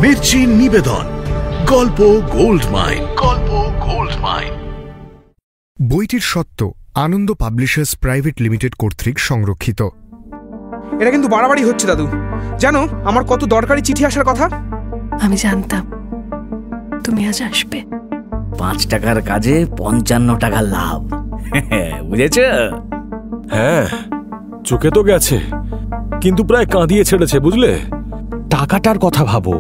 মির্চি নিবেদন গল্প gold mine. গল্প গোল্ড মাইন। বইটির সত্য আনন্দ পাবলিশার্স প্রাইভেট লিমিটেড কর্তৃক সংরক্ষিত। এটা কিন্তু বাড়াবাড়ি হচ্ছে দাদু। জানো আমার কত দরকারি চিঠি আসার কথা। আমি জানতাম তুমি আজ আসবে। 5 টাকার কাজে 55 টাকা লাভ, বুঝেছ? হ্যাঁ, চোখে তো গেছে, কিন্তু প্রায় কাঁদিয়ে ছেড়েছে, বুঝলে? টাকাটার কথা ভাবো,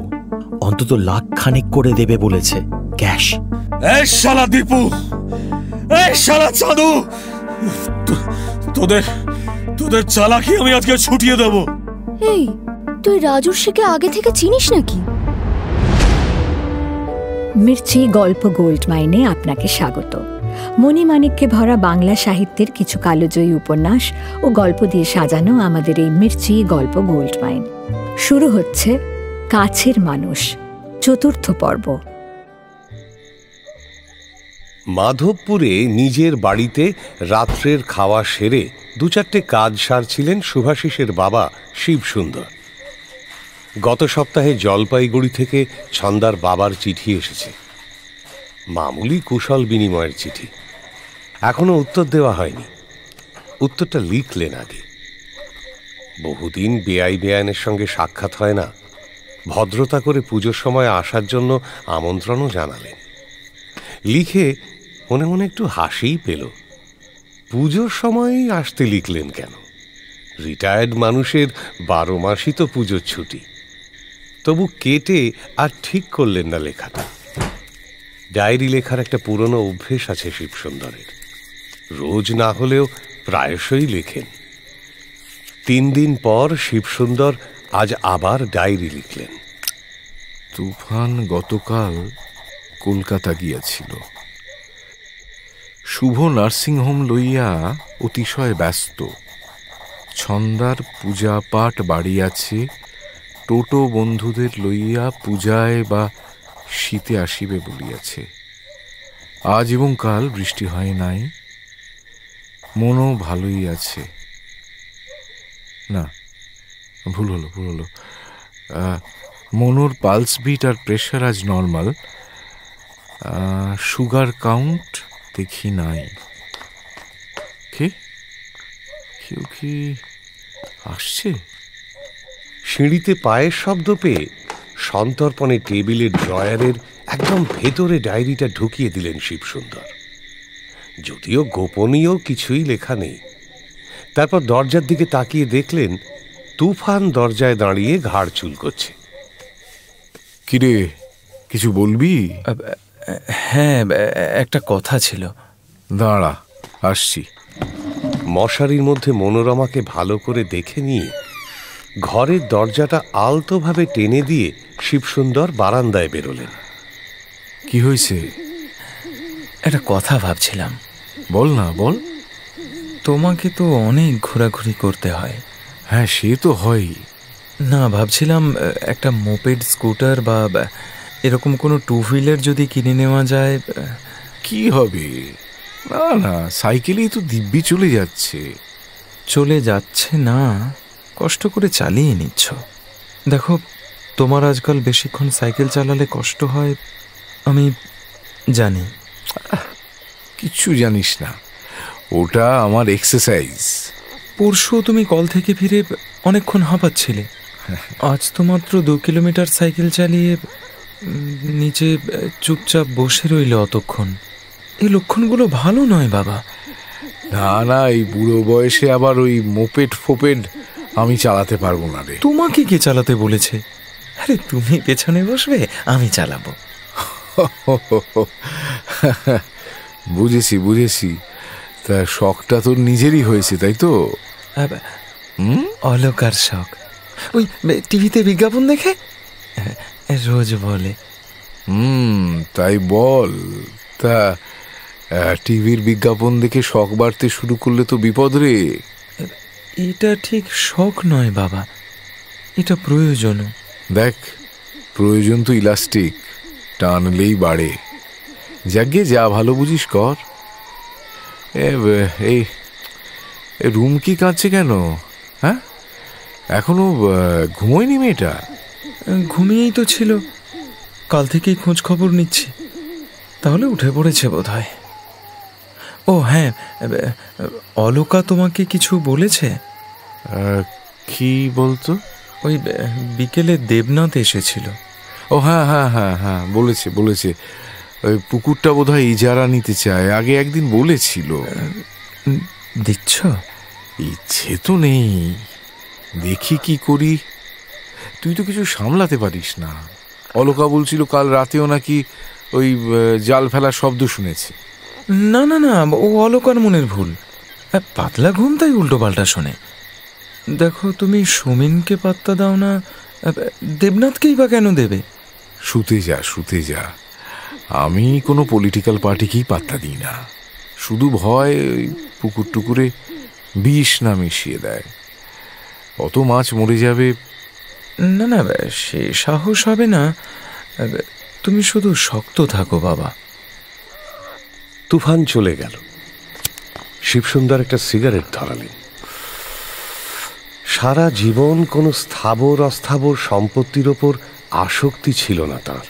অন্তত লাখ খানিক করে দেবে বলেছে, ক্যাশ। এই শালা দীপু, এই শালা চাঁদু, তোদের চালাকি আমি আজকে ছুটিয়ে দেব। এই, তুই রাজর্ষিকে আগে থেকে চিনিস নাকি? মির্চি গল্প গোল্ড মাইনে আপনাকে স্বাগত। মণিমাণিক্যে ভরা বাংলা সাহিত্যের কিছু কালোজয়ী উপন্যাস ও গল্প দিয়ে সাজানো আমাদের এই মির্চি গল্প গোল্ড মাইন। শুরু হচ্ছে কাছের মানুষ, 4র্থ পর্ব। মাধবপুরে নিজের বাড়িতে রাত্রের খাওয়া সেরে 2-4টে কাজ সারছিলেন শুভাশিসের বাবা শিবসুন্দর। গত সপ্তাহে জলপাইগুড়ি থেকে ছন্দার বাবার চিঠি এসেছে, মামুলি কুশল বিনিময়ের চিঠি। এখনো উত্তর দেওয়া হয়নি। উত্তরটা লিখলেন আগে। বহুদিন বেআইনের সঙ্গে সাক্ষাৎ হয় না, ভদ্রতা করে পুজোর সময় আসার জন্য আমন্ত্রণও জানালেন। লিখে মনে মনে একটু হাসিই পেল। পুজোর সময়ই আসতে লিখলেন কেন? রিটায়ার্ড মানুষের 12 মাসই তো পুজোর ছুটি। তবু কেটে আর ঠিক করলেন না লেখাটা। ডায়েরি লেখার একটা পুরনো অভ্যেস আছে শিবসুন্দরের, রোজ না হলেও প্রায়শই লেখেন। 3 দিন পর শিবসুন্দর আজ আবার ডায়েরি লিখলেন। তুফান গতকাল কলকাতা গিয়াছিল। শুভ নার্সিংহোম লইয়া অতিশয় ব্যস্ত। ছন্দার পূজা পাঠ বাড়িয়াছে, টোটো বন্ধুদের লইয়া পূজায় বা শীতে আসিবে বলিয়াছে। আজ এবং কাল বৃষ্টি হয় নাই, মনও ভালোই আছে। না, ভুল হলো। মনোর পালস বিট আর প্রেশার আজ নর্মাল। সুগার কাউন্ট দেখি নাই। কেউ কি আসছে? সিঁড়িতে পায়ের শব্দ পেয়ে সন্তর্পণে টেবিলের ড্রয়ারের একদম ভেতরে ডায়েরিটা ঢুকিয়ে দিলেন শিবসুন্দর। যদিও গোপনীয় কিছুই লেখা নেই। তারপর দরজার দিকে তাকিয়ে দেখলেন তুফান দরজায় দাঁড়িয়ে ঘাড় চুলকোচ্ছে। কিরে, কিছু বলবি? হ্যাঁ, একটা কথা ছিল। দাঁড়া, আসছি। মশারির মধ্যে মনোরমাকে ভালো করে দেখে নিয়ে ঘরের দরজাটা আলতোভাবে টেনে দিয়ে শিবসুন্দর বারান্দায় বেরোলেন। কি হয়েছে? একটা কথা ভাবছিলাম। বল না, বল। তোমাকে তো অনেক ঘোরাঘুরি করতে হয়। হ্যাঁ, সে তো হয়ই। না, ভাবছিলাম একটা মোপেড স্কুটার বা এরকম কোনো 2 হুইলার যদি কিনে নেওয়া যায়। কি হবে? না, সাইকেলেই তো দিব্যি চলে যাচ্ছে না, কষ্ট করে চালিয়ে নিচ্ছ। দেখো, তোমার আজকাল বেশিক্ষণ সাইকেল চালালে কষ্ট হয়, আমি জানি। কিচ্ছু জানিস না, ওটা আমার এক্সারসাইজ। পরশু তুমি কল থেকে ফিরে অনেকক্ষণ হাঁপাচ্ছিলে। আজ তো মাত্র 2 কিলোমিটার সাইকেল চালিয়ে নিচে চুপচাপ বসে রইলে অতক্ষণ। এই লক্ষণগুলো ভালো নয় বাবা। না, এই বুড়ো বয়সে আবার ওই মোপেড ফোপেড আমি চালাতে পারবো না রে। তোমাকে কে চালাতে বলেছে? আরে তুমি পেছনে বসবে, আমি চালাবো। বুঝেছি। তা শখটা তোর নিজেরই হয়েছে, তাই তো? অলকার শখ। ওই টিভিতে বিজ্ঞাপন দেখে রোজ বলে। তাই বল। তা টিভির বিজ্ঞাপন দেখে শখ বাড়তে শুরু করলে তো বিপদ রে। এটা ঠিক শখ নয় বাবা, এটা প্রয়োজন। দেখ, প্রয়োজন তো ইলাস্টিক, টানলেই বাড়ে। যাকে যা ভালো বুঝিস কর। এই রুম কি কাঁদছে কেন? হ্যাঁ, এখনো ঘুমোয়নি মেয়েটা? ঘুমিয়েই তো ছিল, কাল থেকেই খোঁজ খবর নিচ্ছি। তাহলে উঠে পড়েছে বোধহয়। ও হ্যাঁ, অলোকা তোমাকে কিছু বলেছে? কি বলতো? ওই বিকেলে দেবনাথ এসেছিল। ও হ্যাঁ হ্যাঁ হ্যাঁ হ্যাঁ, বলেছে বলেছে। ওই পুকুরটা বোধহয় ইজারা নিতে চায়, আগে একদিন বলেছিল। দিচ্ছ? ইচ্ছে তো নেই, দেখি কি করি। তুই তো কিছু সামলাতে পারিস না। অলোকা বলছিল কাল রাতেও নাকি ওই জাল ফেলার শব্দ শুনেছে। না না না, ও অলোকার মনের ভুল। পাতলা ঘুম, তাই উল্টো পাল্টা শোনে। দেখো, তুমি সুমিনকে পাত্তা দাও না, দেবনাথকেই বা কেন দেবে? শুতে যা শুতে যা। আমি কোনো পলিটিক্যাল পার্টিকেই পাত্তা দিই না। শুধু ভয় ওই পুকুর টুকুরে বিষ না মিশিয়ে দেয়, অত মাছ মরে যাবে। না না, সে সাহস হবে না। তুমি শুধু শক্ত থাকো বাবা। তুফান চলে গেল। শিবসুন্দর একটা সিগারেট ধরালেন। সারা জীবন কোনো স্থাবর অস্থাবর সম্পত্তির ওপর আসক্তি ছিল না তার।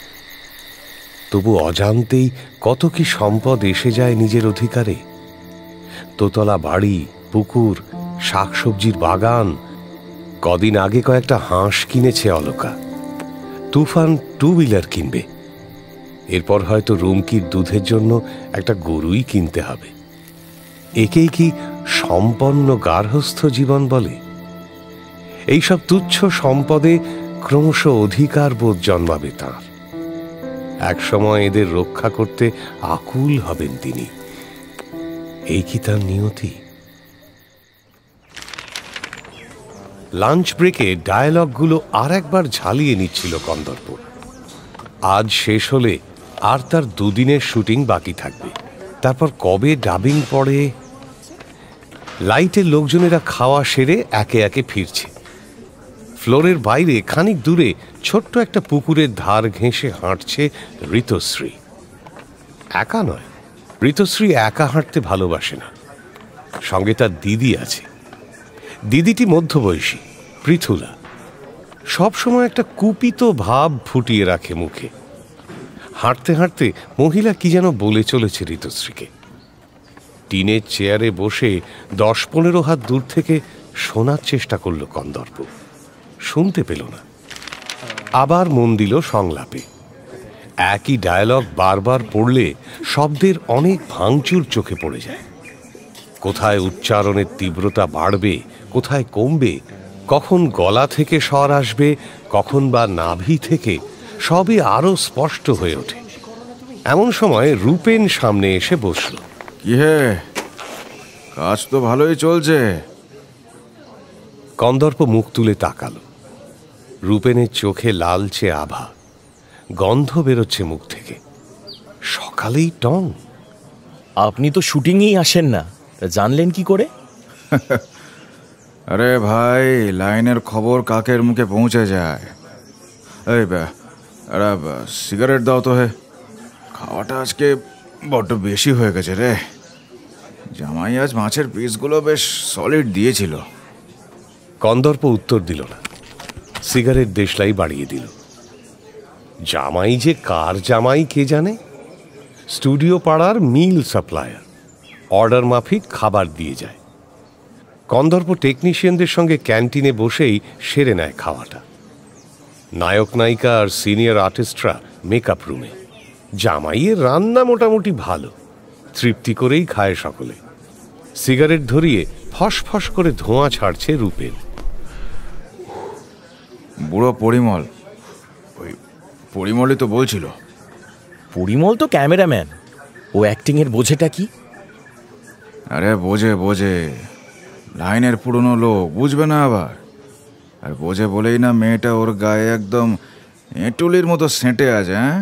তবু অজান্তেই কত কি সম্পদ এসে যায় নিজের অধিকারে। দোতলা বাড়ি, পুকুর, শাকসবজির বাগান। কদিন আগে কয়েকটা হাঁস কিনেছে অলোকা। তুফান 2 হুইলার কিনবে। এরপর হয়তো রুমকির দুধের জন্য একটা গরুই কিনতে হবে। একেই কি সম্পন্ন গার্হস্থ্য জীবন বলে? এইসব তুচ্ছ সম্পদে ক্রমশ অধিকার বোধ জন্মাবে তাঁর। একসময় এদের রক্ষা করতে আকুল হবেন তিনি। এই কি তার নিয়তি? লাঞ্চ ব্রেকে ডায়ালগগুলো আর একবার ঝালিয়ে নিচ্ছিল কন্দর্প। আজ শেষ হলে আর তার 2 দিনের শুটিং বাকি থাকবে। তারপর কবে ডাবিং পড়ে? লাইটের লোকজনেরা খাওয়া সেরে একে একে ফিরছে। ফ্লোরের বাইরে খানিক দূরে ছোট্ট একটা পুকুরের ধার ঘেঁষে হাঁটছে ঋতশ্রী। একা নয়, ঋতশ্রী একা হাঁটতে ভালোবাসে না। সঙ্গে তার দিদি আছে। দিদিটি মধ্যবয়সী, পৃথুলা। সবসময় একটা কুপিত ভাব ফুটিয়ে রাখে মুখে। হাঁটতে হাঁটতে মহিলা কি যেন বলে চলেছে ঋতশ্রীকে। টিনের চেয়ারে বসে 10-15 হাত দূর থেকে শোনার চেষ্টা করল কন্দর্প। শুনতে পেল না। আবার মন দিল সংলাপে। একই ডায়ালগ বারবার পড়লে শব্দের অনেক ভাঙচুর চোখে পড়ে যায়। কোথায় উচ্চারণের তীব্রতা বাড়বে, কোথায় কমবে, কখন গলা থেকে স্বর আসবে, কখন বা নাভি থেকে, সবই আরো স্পষ্ট হয়ে ওঠে। এমন সময় রূপেন সামনে এসে বসল। কি হে, কাজ তো ভালোই চলছে। কন্দর্প মুখ তুলে তাকালো। রূপেনের চোখে লালচে আভা, গন্ধ বেরোচ্ছে মুখ থেকে। সকালেই টং। আপনি তো শুটিংয়েই আসেন না, জানলেন কি করে? আরে ভাই, লাইনের খবর কাকের মুখে পৌঁছে যায়। এই সিগারেট দাও তো। হে, খাওয়াটা আজকে বড্ড বেশি হয়ে গেছে রে। জামাই আজ মাছের পিসগুলো বেশ সলিড দিয়েছিল। কন্দর্প উত্তর দিল না। সিগারেট দেশলাই বাড়িয়ে দিল। জামাই যে কার জামাই কে জানে। স্টুডিও পাড়ার মিল সাপ্লায়ার, অর্ডার মাফিক খাবার দিয়ে যায়। কন্দর্প টেকনিশিয়ানদের সঙ্গে ক্যান্টিনে বসেই সেরে নেয় খাওয়াটা। নায়ক নায়িকা আর সিনিয়র আর্টিস্টরা মেকআপ রুমে। জামাইয়ের রান্না মোটামুটি ভালো, তৃপ্তি করেই খায় সকলে। সিগারেট ধরিয়ে ফস ফস করে ধোঁয়া ছাড়ছে রূপেন। বুড়ো পরিমল, ওই পরিমলই তো বলছিল। পরিমল তো ক্যামেরাম্যান, ও অ্যাক্টিংয়ের বোঝেটা কি? আরে বোঝে বোঝে, লাইনের পুরনো লোক, বুঝবে না আবার। আর বোঝে বলেই না মেয়েটা ওর গায়ে একদম এঁটুলির মতো সেঁটে আছে। হ্যাঁ,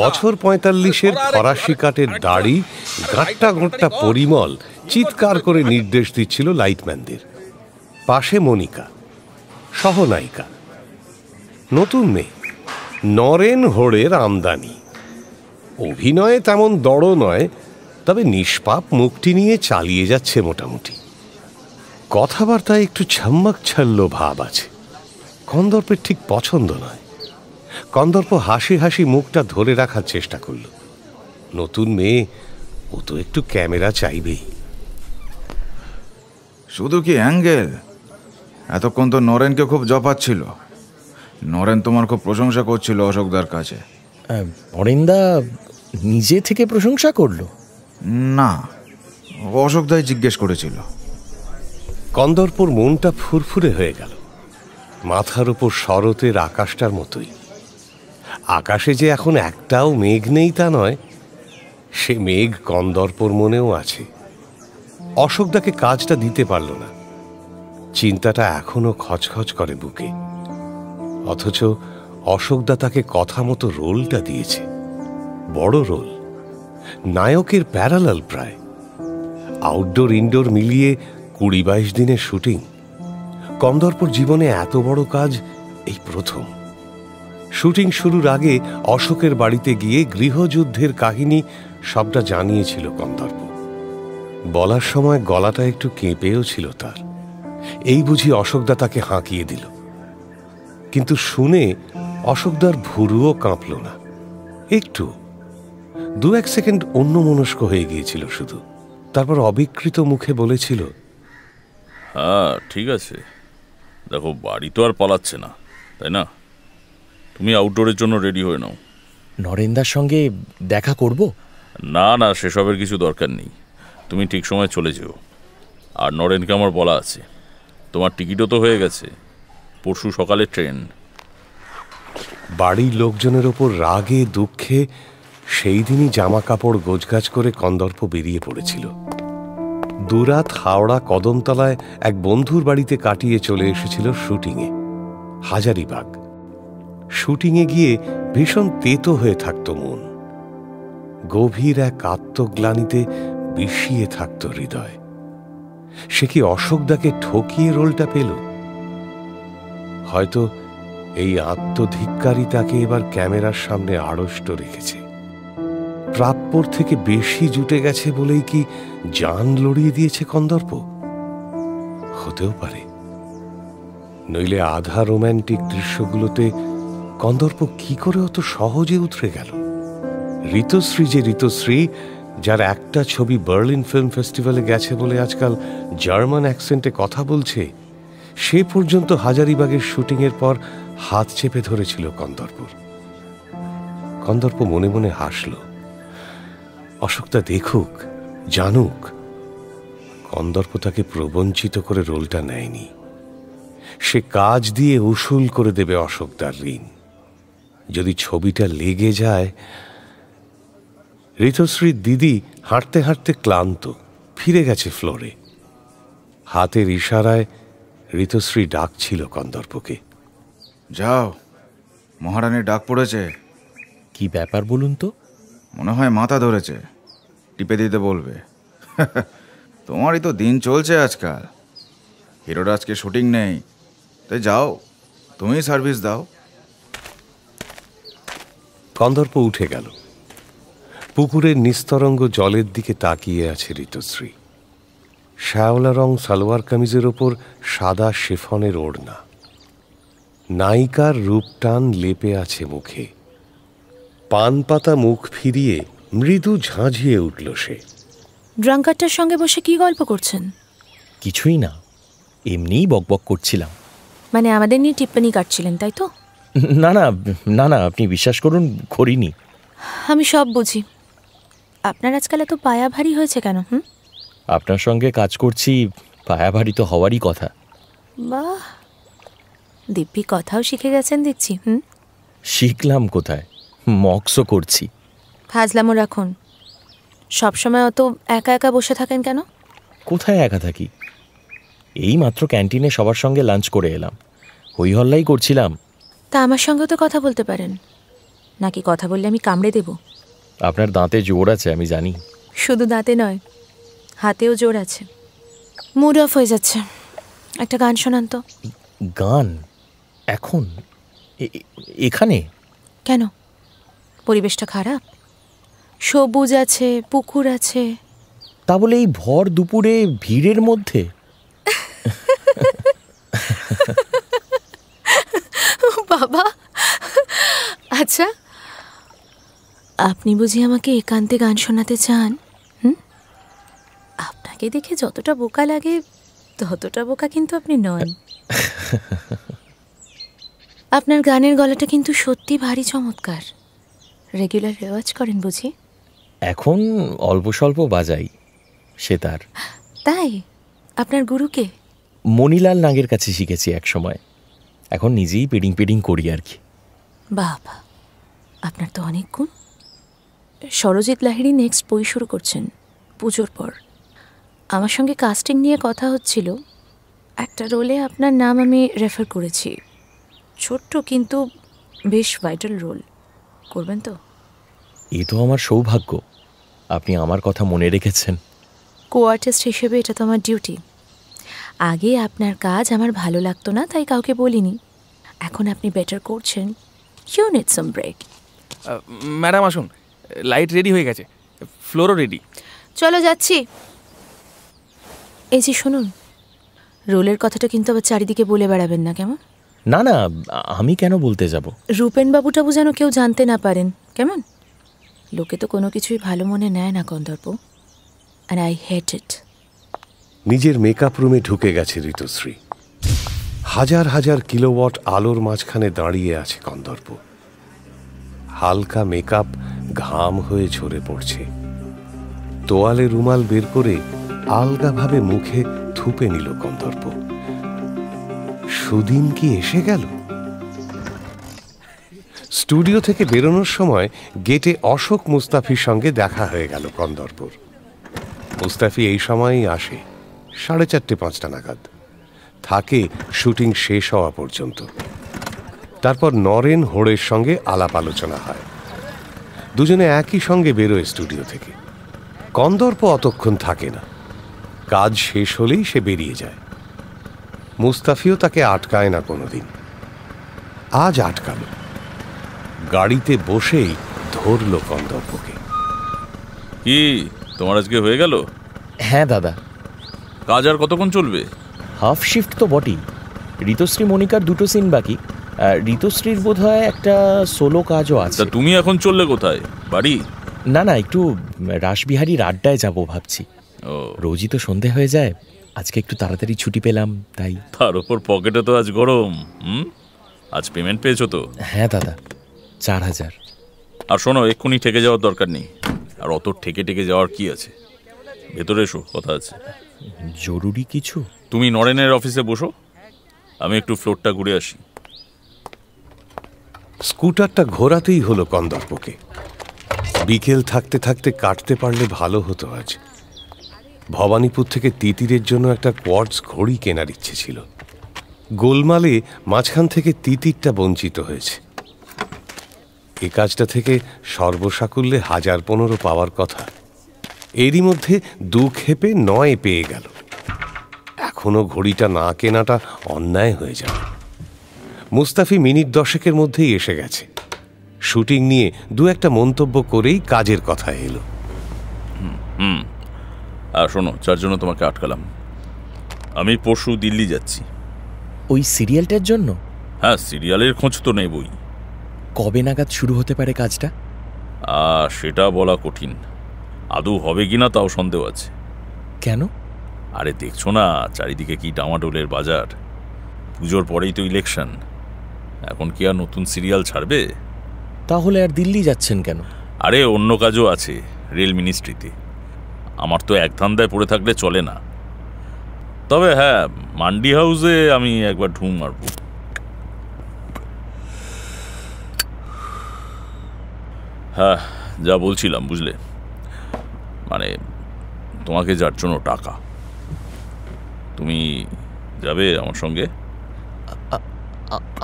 বছর 45-এর ফরাসি কাটের দাড়ি, গাঁট্টা গোঁট্টা পরিমল চিৎকার করে নির্দেশ দিচ্ছিল লাইটম্যানদের। পাশে মনিকা, সহনায়িকা, নতুন মেয়ে, নরেন হোড়ের আমদানি। অভিনয়ে তেমন দড় নয়, তবে নিষ্পাপ মুখটি নিয়ে চালিয়ে যাচ্ছে মোটামুটি। কথাবার্তায় একটু ছাম্মাক ছাল্লো ভাব আছে। কন্দর্পের ঠিক পছন্দ নয়। কন্দর্প হাসি হাসি মুখটা ধরে রাখার চেষ্টা করল। নতুন মেয়ে, ও তো একটু ক্যামেরা চাইবেই। শুধু কি অ্যাঙ্গেল? এতক্ষণ তো নরেনকে খুব জপাচ্ছিল। নরেন তোমার খুব প্রশংসা করছিল অশোকদার কাছে। নরেনদা নিজে থেকে প্রশংসা করলো? না, অশোকদাই জিজ্ঞেস করেছিল। কন্দর্পর মনটা ফুরফুরে হয়ে গেল, মাথার উপর শরতের আকাশটার মতোই। আকাশে যে এখন একটাও মেঘ নেই তা নয়, সে মেঘ কন্দর্পর মনেও আছে। অশোকদাকে কাজটা দিতে পারল না, চিন্তাটা এখনো খচখচ করে বুকে। অথচ অশোকদা তাকে কথা মতো রোলটা দিয়েছে, বড় রোল, নায়কের প্যারালাল প্রায়। আউটডোর ইনডোর মিলিয়ে 20-22 দিনের শুটিং। কন্দর্পর জীবনে এত বড় কাজ এই প্রথম। শুটিং শুরুর আগে অশোকের বাড়িতে গিয়ে গৃহযুদ্ধের কাহিনী সবটা জানিয়েছিল কন্দর্প। বলার সময় গলাটা একটু কেঁপেও ছিল তার। এই বুঝি অশোকদা তাকে হাঁকিয়ে দিল। কিন্তু শুনে অশোকদার ভুরুও কাঁপল না একটু। 2-1 সেকেন্ড অন্যমনস্ক হয়ে গিয়েছিল শুধু। তারপর অবিকৃত মুখে বলেছিল, হ্যাঁ ঠিক আছে, দেখো বাড়ি তো আর পালাচ্ছে না, তাই না? তুমি আউটডোরের জন্য রেডি হয়ে নাও। নরেনদার সঙ্গে দেখা করব? না না, সেসবের কিছু দরকার নেই। তুমি ঠিক সময় চলে যেও। আর নরেনকে আমার বলা আছে, তোমার টিকিটও তো হয়ে গেছে, পরশু সকালে ট্রেন। বাড়ির লোকজনের ওপর রাগে দুঃখে সেই দিনই জামা কাপড় গোছগাছ করে কন্দর্প বেরিয়ে পড়েছিল। দুরাত হাওড়া কদমতলায় এক বন্ধুর বাড়িতে কাটিয়ে চলে এসেছিল শুটিংয়ে, হাজারিবাগ। শুটিংয়ে গিয়ে ভীষণ তেতো হয়ে থাকত মন, গভীর এক আত্মগ্লানিতে বিষিয়ে থাকত হৃদয়। সে কি অশোকদাকে ঠকিয়ে রোলটা পেল? হয়তো এই আত্মধিক্কারই তাকে এবার ক্যামেরার সামনে আড়ষ্ট রেখেছে। প্রাপ্যর থেকে বেশি জুটে গেছে বলেই কি জান লড়িয়ে দিয়েছে কন্দর্প? হতেও পারে। নইলে আধা রোম্যান্টিক দৃশ্যগুলোতে কন্দর্প কি করে অত সহজে উতরে গেল? ঋতুশ্রী যে ঋতুশ্রী, যার একটা ছবি বার্লিন ফিল্ম ফেস্টিভ্যালে গেছে বলে আজকাল জার্মান অ্যাকসেন্টে কথা বলছে, সে পর্যন্ত হাজারিবাগের শুটিংয়ের পর হাত চেপে ধরেছিল কন্দর্পর। কন্দর্প মনে মনে হাসল। অশোকদা দেখুক, জানুক, কন্দর্প তাকে প্রবঞ্চিত করে রোলটা নেয়নি। সে কাজ দিয়ে উসুল করে দেবে অশোকদার ঋণ। যদি ছবিটা লেগে যায়। ঋতুশ্রীর দিদি হাঁটতে হাঁটতে ক্লান্ত, ফিরে গেছে ফ্লোরে। হাতের ইশারায় ঋতুশ্রী ডাকছিল কন্দর্পকে, যাও, মহারানীর ডাক পড়েছে। কি ব্যাপার বলুন তো? মনে হয় মাথা ধরেছে, টিপে দিতে বলবে। তোমারই তো দিন চলছে আজকাল। হিরোর আজকে শুটিং নেই, তাই যাও, তুমি সার্ভিস দাও। কন্দর্প উঠে গেল। পুকুরের নিস্তরঙ্গ জলের দিকে তাকিয়ে আছে ঋতুশ্রী। শ্যাওলা রং সালোয়ার কামিজের ওপর সাদা শিফনের ওড়না। নায়িকার রূপটান লেপে আছে মুখে। পান পাতা মুখ ফিরিয়ে মৃদু ঝাঁঝিয়ে উঠল সে। ড্রাঙ্কারটার সঙ্গে বসে কি গল্প করছেন? কিছুই না, এমনিই বকবক করছিলাম। মানে আমাদের নিয়ে টিপ্পনি কাটছিলেন, তাই তো? না না না না, আপনি বিশ্বাস করুন, করিনি। আমি সব বুঝি। আপনার আজকাল এত পায়া ভারী হয়েছে কেন? আপনার সঙ্গে কাজ করছি, পায়া ভারী তো হওয়ারই কথা। বাহ, দিব্যি কথাও শিখে গেছেন দেখছি। শিখলাম কোথায়, মক্সও করছি। ফাজলামো রাখুন। সবসময় অত একা একা বসে থাকেন কেন? কোথায় একা থাকি? এই মাত্র ক্যান্টিনে সবার সঙ্গে লাঞ্চ করে এলাম, হই হল্লাই করছিলাম। তা আমার সঙ্গেও তো কথা বলতে পারেন, নাকি কথা বললে আমি কামড়ে দেব? আপনার দাঁতে জোর আছে আমি জানি। শুধু দাঁতে নয়, হাতেও জোর আছে। মুড অফ হয়ে যাচ্ছে, একটা গান শোনান তো। গান? এখন? এখানে কেন? পরিবেশটা খারাপ? সবুজ আছে, পুকুর আছে। তা বলে এই ভর দুপুরে ভিড়ের মধ্যে? বাবা, আচ্ছা আপনি বুঝি আমাকে একান্তে গান শোনাতে চান? আপনাকে দেখে যতটা বোকা লাগে ততটা বোকা কিন্তু আপনি নন। আপনার গানের গলাটা কিন্তু সত্যি ভারী চমৎকার। রেগুলার রেওয়াজ করেন বুঝি? এখন অল্প স্বল্প বাজাই, সে তার। তাই? আপনার গুরুকে? মণিলাল নাগের কাছে শিখেছি এক সময়, এখন নিজেই পেডিং পেডিং করি আর কি। বাবা, আপনার তো অনেক গুণ। সরজিৎ লাহিড়ী নেক্সট বই শুরু করছেন পুজোর পর। আমার সঙ্গে কাস্টিং নিয়ে কথা হচ্ছিল, একটা রোলে আপনার নাম আমি রেফার করেছি। ছোট্ট কিন্তু বেশ ভাইটাল রোল, করবেন তো? এ তো আমার সৌভাগ্য, আপনি আমার কথা মনে রেখেছেন। কো আর্টিস্ট হিসেবে এটা তো আমার ডিউটি। আগে আপনার কাজ আমার ভালো লাগতো না, তাই কাউকে বলিনি। এখন আপনি বেটার করছেন, you need some break. Madam আসুন, লাইট রেডি হয়ে গেছে, ফ্লোরও রেডি। চলো যাচ্ছি। এই যে শুনুন, রোলের কথাটা কিন্তু আবার চারিদিকে বলে বেড়াবেন না, কেমন? না না, আমি কেন বলতে যাব? রূপেন বাবুটাবু যেন কেউ জানতে না পারেন, কেমন? লোকে তো কোনো কিছুই ভালো মনে নেয় না Kandarpa, and I hate it. নিজের মেকআপ রুমে ঢুকে গেছে ঋতুশ্রী। হাজার হাজার কিলোওয়াট আলোর মাঝখানে দাঁড়িয়ে আছে কন্দর্প। হালকা মেকআপ ঘাম হয়ে ঝরে পড়ছে। তোয়ালে রুমাল বের করে আলগাভাবে মুখে থুপে নিল কন্দর্প। সুদিন কি এসে গেল? স্টুডিও থেকে বেরোনোর সময় গেটে অশোক মুস্তাফির সঙ্গে দেখা হয়ে গেল কন্দর্পর। মুস্তাফি এই সময়ই আসে, 4:30-5টা নাগাদ, থাকে শুটিং শেষ হওয়া পর্যন্ত। তারপর নরেন হোড়ের সঙ্গে আলাপ আলোচনা হয়। দুজনে একই সঙ্গে বেরোয় স্টুডিও থেকে। কন্দর্প অতক্ষণ থাকে না, কাজ শেষ হলেই সে বেরিয়ে যায়। মুস্তাফিও তাকে আটকায় না কোনোদিন। আজ আটকাল, গাড়িতে বসেই ধরল কন্দর্পকে। কি তোমার আজকে হয়ে গেল? হ্যাঁ দাদা। কাজ আর কতক্ষণ চলবে? হাফ শিফট তো বটেই। ঋতুশ্রী মনিকার 2টো সিন বাকি। ঋতুশ্রীর বোধ হয় একটা সোলো কাজও আছে। তুমি এখন চললে কোথায়? বাড়ি? না না, একটু রাসবিহারীর আড্ডায় যাব ভাবছি। রোজই তো সন্ধে হয়ে যায়, আজকে একটু তাড়াতাড়ি ছুটি পেলাম তাই। তার উপর পকেটে তো আজ গরম। আজ পেমেন্ট পেয়েছো তো? হ্যাঁ দাদা, 4000। আর শোনো, এক্ষুনি ঠেকে যাওয়ার দরকার নেই। আর অত ঠেকে ঠেকে যাওয়ার কি আছে? ভেতরে এসো, কথা আছে। জরুরি কিছু? তুমি নরেনের অফিসে বসো, আমি একটু ফ্লোরটা ঘুরে আসি। স্কুটারটা ঘোরাতেই হলো কন্দর্পকে। বিকেল থাকতে থাকতে কাটতে পারলে ভালো হতো আজ। ভবানীপুর থেকে তিতিরের জন্য একটা কোয়ার্টজ ঘড়ি কেনার ইচ্ছে ছিল। গোলমালে মাঝখান থেকে তিতিরটা বঞ্চিত হয়েছে। এ কাজটা থেকে সর্বসাকুল্যে 1015 পাওয়ার কথা, এরই মধ্যে 2 ক্ষেপে 9 পেয়ে গেল। এখনো ঘড়িটা না কেনাটা অন্যায় হয়ে যাবে। মুস্তাফি মিনিট 10-এর মধ্যেই এসে গেছে। শুটিং নিয়ে 2-একটা মন্তব্য করেই কাজের কথা এলো। আর শোনো, যার জন্য তোমাকে আটকালাম, আমি পরশু দিল্লি যাচ্ছি। ওই সিরিয়ালটার জন্য? হ্যাঁ, সিরিয়ালের খোঁজ তো নেবই। কবে নাগাদ শুরু হতে পারে কাজটা? সেটা বলা কঠিন। আদৌ হবে কিনা তাও সন্দেহ আছে। কেন? আরে দেখছো না চারিদিকে কি টামাটোলের বাজার। পুজোর পরেই তো ইলেকশন, এখন কি আর নতুন সিরিয়াল ছাড়বে? তাহলে আর দিল্লি যাচ্ছেন কেন? আরে অন্য কাজও আছে রেল মিনিস্ট্রিতে। আমার তো এক ধান্দায় পড়ে থাকলে চলে না। তবে হ্যাঁ, মান্ডি হাউসে আমি একবার ঢুঁ মারব। হ্যাঁ, যা বলছিলাম বুঝলে, মানে তোমাকে যার জন্য টাকা, তুমি যাবে আমার সঙ্গে?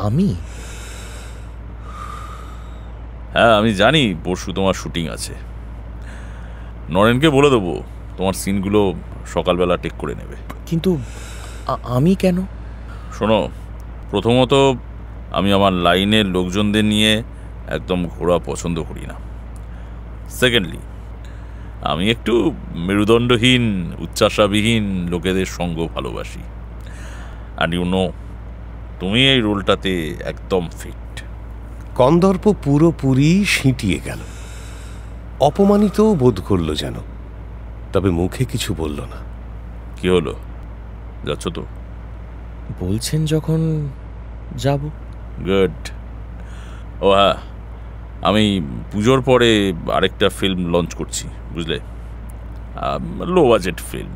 আমি? হ্যাঁ, আমি জানি পরশু তোমার শুটিং আছে। নরেনকে বলে দেবো তোমার সিনগুলো সকালবেলা টেক করে নেবে। কিন্তু আমি কেন? শোনো, প্রথমত আমি আমার লাইনের লোকজনদের নিয়ে একদম ঘোরা পছন্দ করি না। সেকেন্ডলি, আমি একটু মেরুদণ্ডহীন, উচ্চাসাবিহীন লোকেদের সঙ্গ ভালোবাসি। আর ইউ নো, তুমি এই রোলটাতে একদম ফিট। কন্দর্প পুরোপুরি সিঁটিয়ে গেল, অপমানিতও বোধ করল যেন, তবে মুখে কিছু বলল না। কি হলো, যাচ্ছ তো? বলছেন যখন যাব। গুড। ও হ্যাঁ, আমি পুজোর পরে আরেকটা ফিল্ম লঞ্চ করছি, বুঝলে? Low budget film,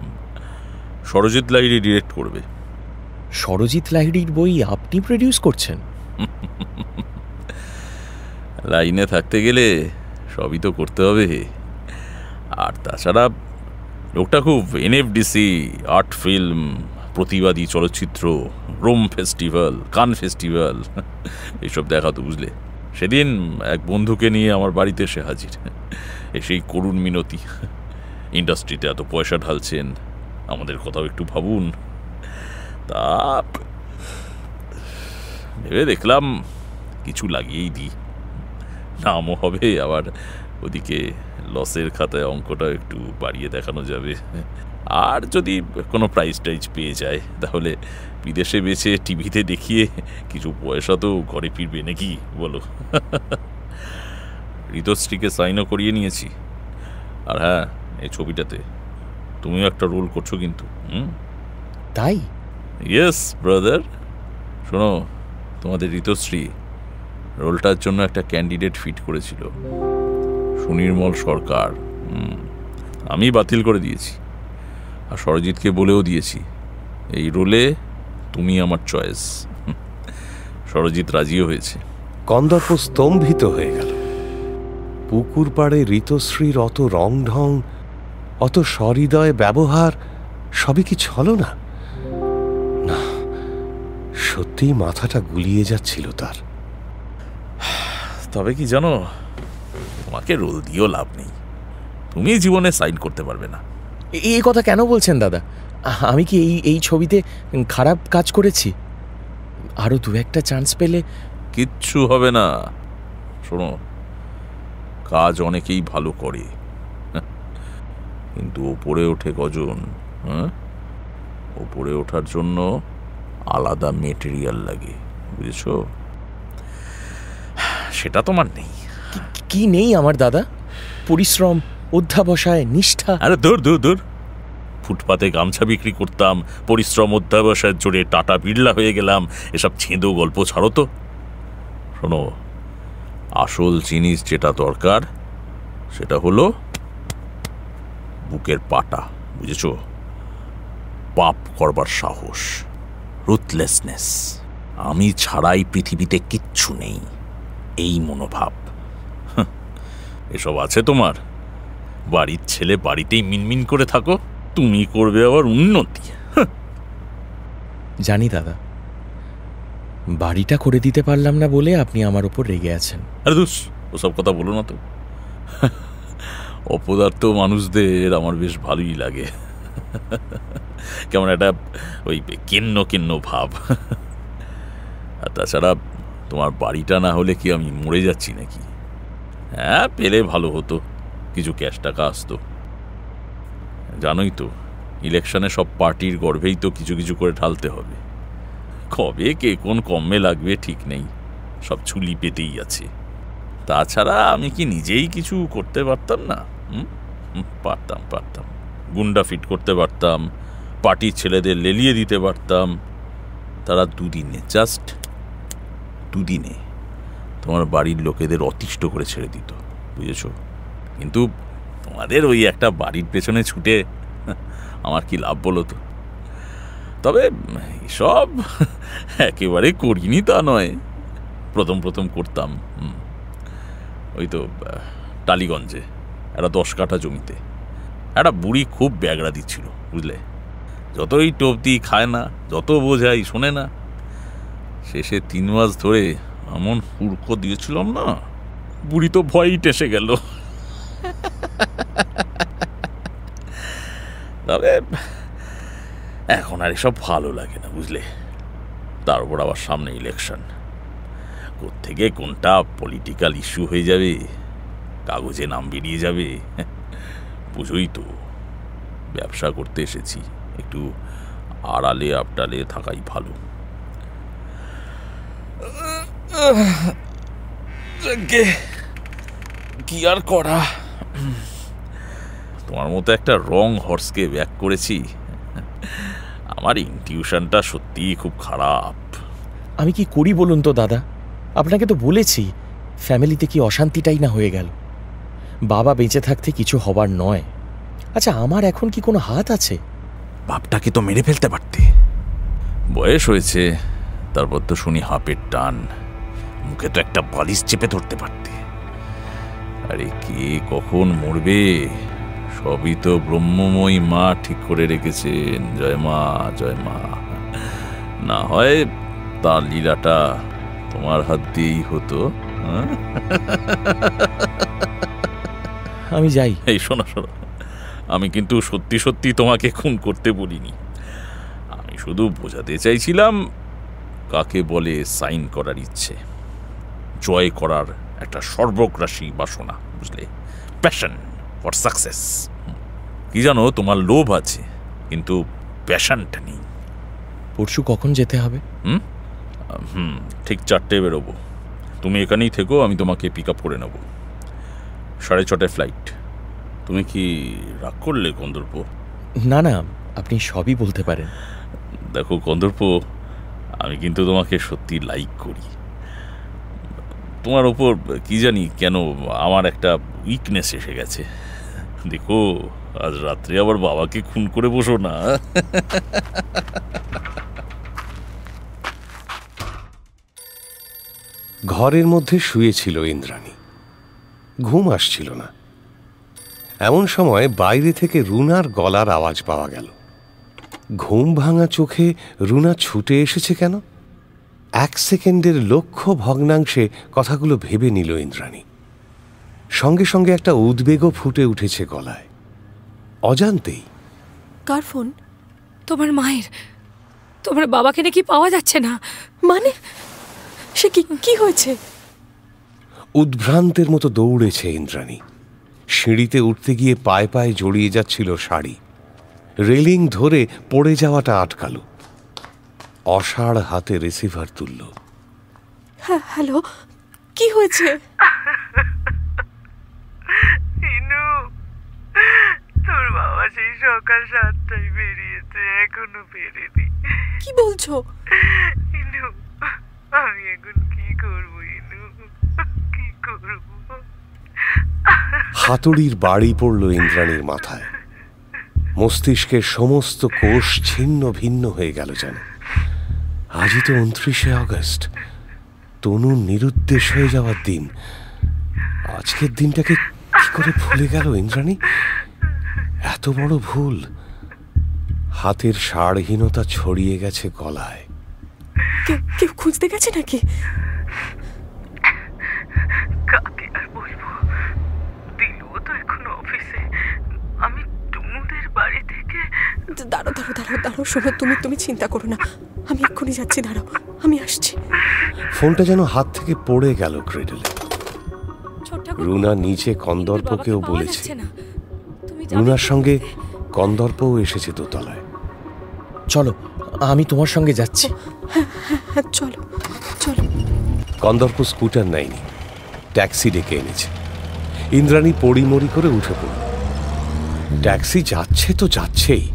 Sarajit Lahiri direct করবে। সরজিৎ লাহিড়ীর বই আপনি প্রডিউস করছেন? লাইনে থাকতে গেলে সবই তো করতে হবে। আর তাছাড়া লোকটা খুব এনএফডিসি, আর্ট ফিল্ম, প্রতিবাদী চলচ্চিত্র, রোম ফেস্টিভ্যাল, কান ফেস্টিভ্যাল এইসব দেখাতো, বুঝলে? সেদিন এক বন্ধুকে নিয়ে আমার বাড়িতে এসে হাজির, এসেই করুণ মিনতি, ইন্ডাস্ট্রিতে এত পয়সা ঢালছেন, আমাদের কথাও একটু ভাবুন। তা ভেবে দেখলাম কিছু লাগিয়েই দিই, নামও হবে, আবার ওদিকে লসের খাতায় অঙ্কটা একটু বাড়িয়ে দেখানো যাবে। আর যদি কোনো প্রাইজ টাইজ পেয়ে যায় তাহলে বিদেশে বেছে টিভিতে দেখিয়ে কিছু পয়সা তো ঘরে ফিরবে নাকি, বলো? ঋতুশ্রীকে সাইনও করিয়ে নিয়েছি। আর হ্যাঁ, এই ছবিটাতে তুমিও একটা রোল করছো কিন্তু। তাই? Yes brother. শোনো, তোমাদের ঋতুশ্রী রোলটার জন্য একটা ক্যান্ডিডেট ফিট করেছিল, সুনির্মল সরকার। আমি বাতিল করে দিয়েছি, আর সরজিৎকে বলেও দিয়েছি এই রোলে তুমি আমার চয়েস। সরজিৎ রাজিও হয়েছে। কন্দর্প স্তম্ভিত হয়ে গেল। পুকুর পাড়ে ঋতুশ্রীর অত রং ঢং, অত সহৃদয় ব্যবহার, সবই কি ছলনা? না, সত্যিই মাথাটা গুলিয়ে যাচ্ছিল তার। তবে কি জানো, তোমাকে রোল দিয়েও লাভ নেই, তুমি জীবনে সাইন করতে পারবে না। এই কথা কেন বলছেন দাদা? আমি কি এই ছবিতে খারাপ কাজ করেছি? আরো দু একটা চান্স পেলে। কিচ্ছু হবে না। শোনো, কাজ অনেকেই ভালো করে, কিন্তু ওপরে ওঠে কজন? ওপরে ওঠার জন্য আলাদা মেটেরিয়াল লাগে, বুঝেছো? সেটা তোমার নেই। কি নেই আমার দাদা? পরিশ্রম, অধ্যাবসায়, নিষ্ঠা। আরে দূর দূর দূর, ফুটপাতে গামছা বিক্রি করতাম, পরিশ্রম অধ্যাবসায়ের জোরে টাটা বিড়লা হয়ে গেলাম, এসব ছেঁদো গল্প ছাড়ো তো। শোনো, আসল জিনিস যেটা দরকার সেটা হলো বুকের পাটা, বুঝেছো? পাপ করবার সাহস, রুথলেসনেস, আমি ছাড়াই পৃথিবীতে কিচ্ছু নেই, এই মনোভাব। এসব আছে তোমার? বাড়ির ছেলে বাড়িতেই মিনমিন করে থাকো, তুমি করবে আবার উন্নতি। জানি দাদা, বাড়িটা করে দিতে পারলাম না বলে আপনি আমার উপর রেগে আছেন। আরে দুস, ওসব কথা বলো না তো। অপদার্থ মানুষদের আমার বেশ ভালোই লাগে, কেমন একটা ওই কেন্ন কেন্ন ভাব। আর তাছাড়া তোমার বাড়িটা না হলে কি আমি মরে যাচ্ছি নাকি? হ্যাঁ, পেলে ভালো হতো, কিছু ক্যাশ টাকা আসতো। জানোই তো, ইলেকশনে সব পার্টির গর্ভেই তো কিছু কিছু করে ঢালতে হবে। কবে কে কোন কমে লাগবে ঠিক নেই, সব ছুলি পেতেই আছে। তাছাড়া আমি কি নিজেই কিছু করতে পারতাম না? পারতাম পারতাম। গুন্ডা ফিট করতে পারতাম, পার্টির ছেলেদের লেলিয়ে দিতে পারতাম। তারা দুদিনে, জাস্ট দুদিনে তোমার বাড়ির লোকেদের অতিষ্ঠ করে ছেড়ে দিত, বুঝেছো? কিন্তু তোমাদের ওই একটা বাড়ির পেছনে ছুটে আমার কি লাভ বলো তো? তবে এসব একেবারে করিনি তা নয়, প্রথম প্রথম করতাম। ওই তো টালিগঞ্জে একটা 10 কাঠা জমিতে একটা বুড়ি খুব ব্যাগড়া দিচ্ছিল, বুঝলে? যতই টোপ দিই খায় না, যত বোঝাই শোনে না। শেষে 3 মাস ধরে এমন হুড়কো দিয়েছিলাম না, বুড়ি তো ভয়ই টেসে গেল। তবে এখন আর এসব ভালো লাগে না, বুঝলে? তার উপর আবার সামনে ইলেকশন, কোত্থেকে কোনটা পলিটিক্যাল ইস্যু হয়ে যাবে, কাগজে নাম বেরিয়ে যাবে। বুঝোই তো, ব্যবসা করতে এসেছি, একটু আড়ালে আবটালে থাকাই ভালো। কি আর করা, তোমার মতো একটা রং হর্সকে ব্যাক করেছি। আমার ইনটিউশনটা সত্যিই খুব খারাপ। আমি কি করি বলুন তো দাদা? আপনাকে তো বলেছি ফ্যামিলিতে কি অশান্তিটাই না হয়ে গেল। বাবা বেঁচে থাকতে কিছু হবার নয়। আচ্ছা, আমার এখন কি কোনো হাত আছে? বাপটাকে তো মেরে ফেলতে পারতে। বয়স হয়েছে, তারপর তো শুনি হাঁপের টান। মুখে তো একটা বালিশ চেপে ধরতে পারতে। আরে কে কখন মরবে সবই তো ব্রহ্মময়ী মা ঠিক করে রেখেছেন। জয় মা, জয় মা। না হয় তার লীলাটা তোমার হাত দিয়েই হতো। আমি যাই। এই শোনো শোনো, আমি কিন্তু সত্যি সত্যি তোমাকে খুন করতে বলিনি। আমি শুধু বোঝাতে চাইছিলাম কাকে বলে সাইন করার ইচ্ছে, জয় করার একটা সর্বগ্রাসী বাসনা, বুঝলে? Passion for success. কি জানো, তোমার লোভ আছে কিন্তু প্যাশনটা নেই। পরশু কখন যেতে হবে? ঠিক 4টে বেরোবো। তুমি এখানেই থেকো, আমি তোমাকে পিক আপ করে নেব। 6:30 ফ্লাইট। তুমি কি রাগ করলে কন্দর্প? না না, আপনি সবই বলতে পারেন। দেখো কন্দর্প, আমি কিন্তু তোমাকে সত্যি লাইক করি। তোমার ওপর কি জানি কেন আমার একটা উইকনেস এসে গেছে। দেখো, আজ রাত্রে আবার বাবাকে খুন করে বসো না। ঘরের মধ্যে শুয়েছিল ইন্দ্রাণী। ঘুম আসছিল না। এমন সময় বাইরে থেকে রুনার গলার আওয়াজ পাওয়া গেল। ঘুম ভাঙা চোখে রুনা ছুটে এসেছে কেন? 1 সেকেন্ডের লক্ষ্য ভগ্নাংশে কথাগুলো ভেবে নিল ইন্দ্রাণী। সঙ্গে সঙ্গে একটা উদ্বেগও ফুটে উঠেছে গলায়। অজান্তেই। কার ফোন? তোমার মায়ের। তোমার বাবাকে নাকি পাওয়া যাচ্ছে না। মানে সে কি হয়েছে? উদ্ভ্রান্তের মতো দৌড়েছে ইন্দ্রাণী। সিঁড়িতে উঠতে গিয়ে পায়ে পায়ে জড়িয়ে যাচ্ছিল শাড়ি। রেলিং ধরে পড়ে যাওয়াটা আটকালো। অসাড় হাতে রিসিভার তুলল। হ্যালো, কি হয়েছে? তোর বাবা সেই সকাল 7টায় বেরিয়েছে, এখনো বেরেনি। কি বলছো? ইনু, আমি এখন কি করবো? ইনু, কি করবো? হাতুড়ির বাড়ি পড়ল ইন্দ্রাণীর মাথায়। মস্তিষ্কের সমস্ত কোষ ছিন্ন ভিন্ন হয়ে গেল যেন। আজই তো 29শে আগস্ট, তনুর নিরুদ্দেশ হয়ে যাওয়ার দিন। আজকের দিনটাকে কি করে ভুলে গেল ইন্দ্রাণী? এত বড় ভুল। হাতের সারহীনতা ছড়িয়ে গেছে গলায়। কেউ খুঁজতে গেছে নাকি? কাকে আর বলবো? দিলুও তো এখনো অফিসে। আমি টুনুদের বাড়ি থেকে। দাঁড়াও শোনো, তুমি চিন্তা করো না, আমি এক্ষুনি যাচ্ছি। দাঁড়াও, আমি আসছি। ফোনটা যেন হাত থেকে পড়ে গেল ক্রেডেলে। রুনা নিচে কন্দর্পকেও বলেছে। রুনার সঙ্গে কন্দর্পও এসেছে দোতলায়। চলো, আমি তোমার সঙ্গে যাচ্ছি। হ্যাঁ, চলো। কন্দর্প স্কুটার নেয়নি, ট্যাক্সি ডেকে এনেছে। ইন্দ্রাণী পড়িমড়ি করে উঠে পড়ল। ট্যাক্সি যাচ্ছে তো যাচ্ছেই,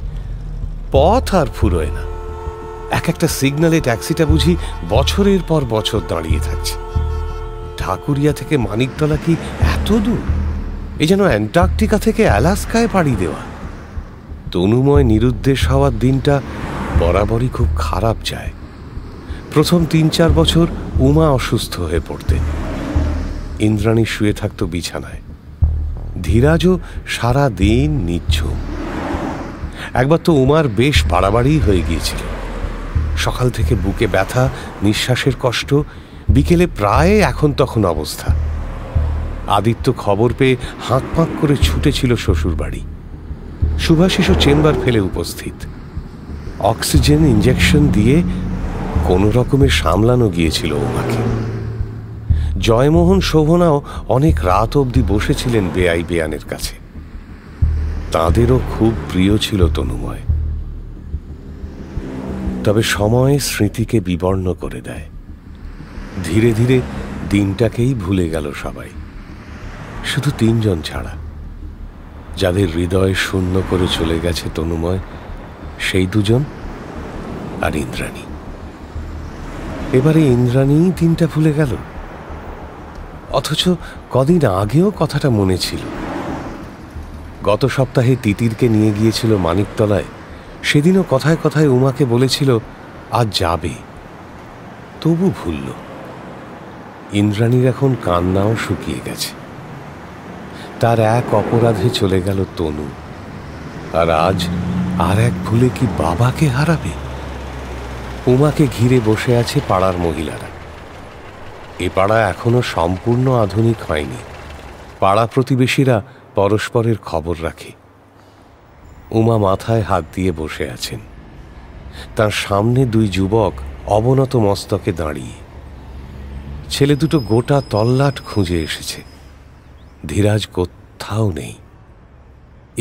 পথ আর ফুরোয় না। একটা সিগন্যালে ট্যাক্সিটা বুঝি বছরের পর বছর দাঁড়িয়ে থাকছে। ঢাকুরিয়া থেকে মানিকতলা কি এত দূর? এই যেন অ্যান্টার্কটিকা থেকে অ্যালাস্কায় পাড়ি দেওয়া। তনুময় নিরুদ্দেশ হওয়ার দিনটা বরাবরই খুব খারাপ যায়। প্রথম 3-4 বছর উমা অসুস্থ হয়ে পড়তেন। ইন্দ্রাণী শুয়ে থাকত বিছানায়। ধীরাজও সারা দিন নিঝুম। একবার তো উমার বেশ বাড়াবাড়ি হয়ে গিয়েছিল। সকাল থেকে বুকে ব্যথা, নিঃশ্বাসের কষ্ট, বিকেলে প্রায় এখন তখন অবস্থা। আদিত্য খবর পেয়ে হাঁক করে ছুটেছিল শ্বশুরবাড়ি। শুভাশিসও চেম্বার ফেলে উপস্থিত। অক্সিজেন ইঞ্জেকশন দিয়ে কোনো রকমে সামলানো গিয়েছিল উমাকে। জয়মোহন শোভনাও অনেক রাত অবধি বসেছিলেন বেআই বেয়ানের কাছে। তাঁদেরও খুব প্রিয় ছিল তনুময়। তবে সময় স্মৃতিকে বিবর্ণ করে দেয়। ধীরে ধীরে দিনটাকেই ভুলে গেল সবাই, শুধু 3 জন ছাড়া। যাদের হৃদয় শূন্য করে চলে গেছে তনুময়, সেই 2 জন আর ইন্দ্রাণী। এবারে ইন্দ্রাণী দিনটা ভুলে গেল, অথচ কদিন আগেও কথাটা মনে ছিল। গত সপ্তাহে তিতিরকে নিয়ে গিয়েছিল মানিকতলায়, সেদিনও কথায় কথায় উমাকে বলেছিল আজ যাবে, তবু ভুলল। ইন্দ্রাণীর এখন কান্নাও শুকিয়ে গেছে। তার এক অপরাধে চলে গেল তনু, আর আজ আর এক ভুলে কি বাবাকে হারাবে? উমাকে ঘিরে বসে আছে পাড়ার মহিলারা। এ পাড়া এখনো সম্পূর্ণ আধুনিক হয়নি। পাড়া প্রতিবেশীরা পরস্পরের খবর রাখে। উমা মাথায় হাত দিয়ে বসে আছেন। তার সামনে 2 যুবক অবনত মস্তকে দাঁড়িয়ে। ছেলে দুটো গোটা তল্লাট খুঁজে এসেছে। ধীরাজ কোথাও নেই।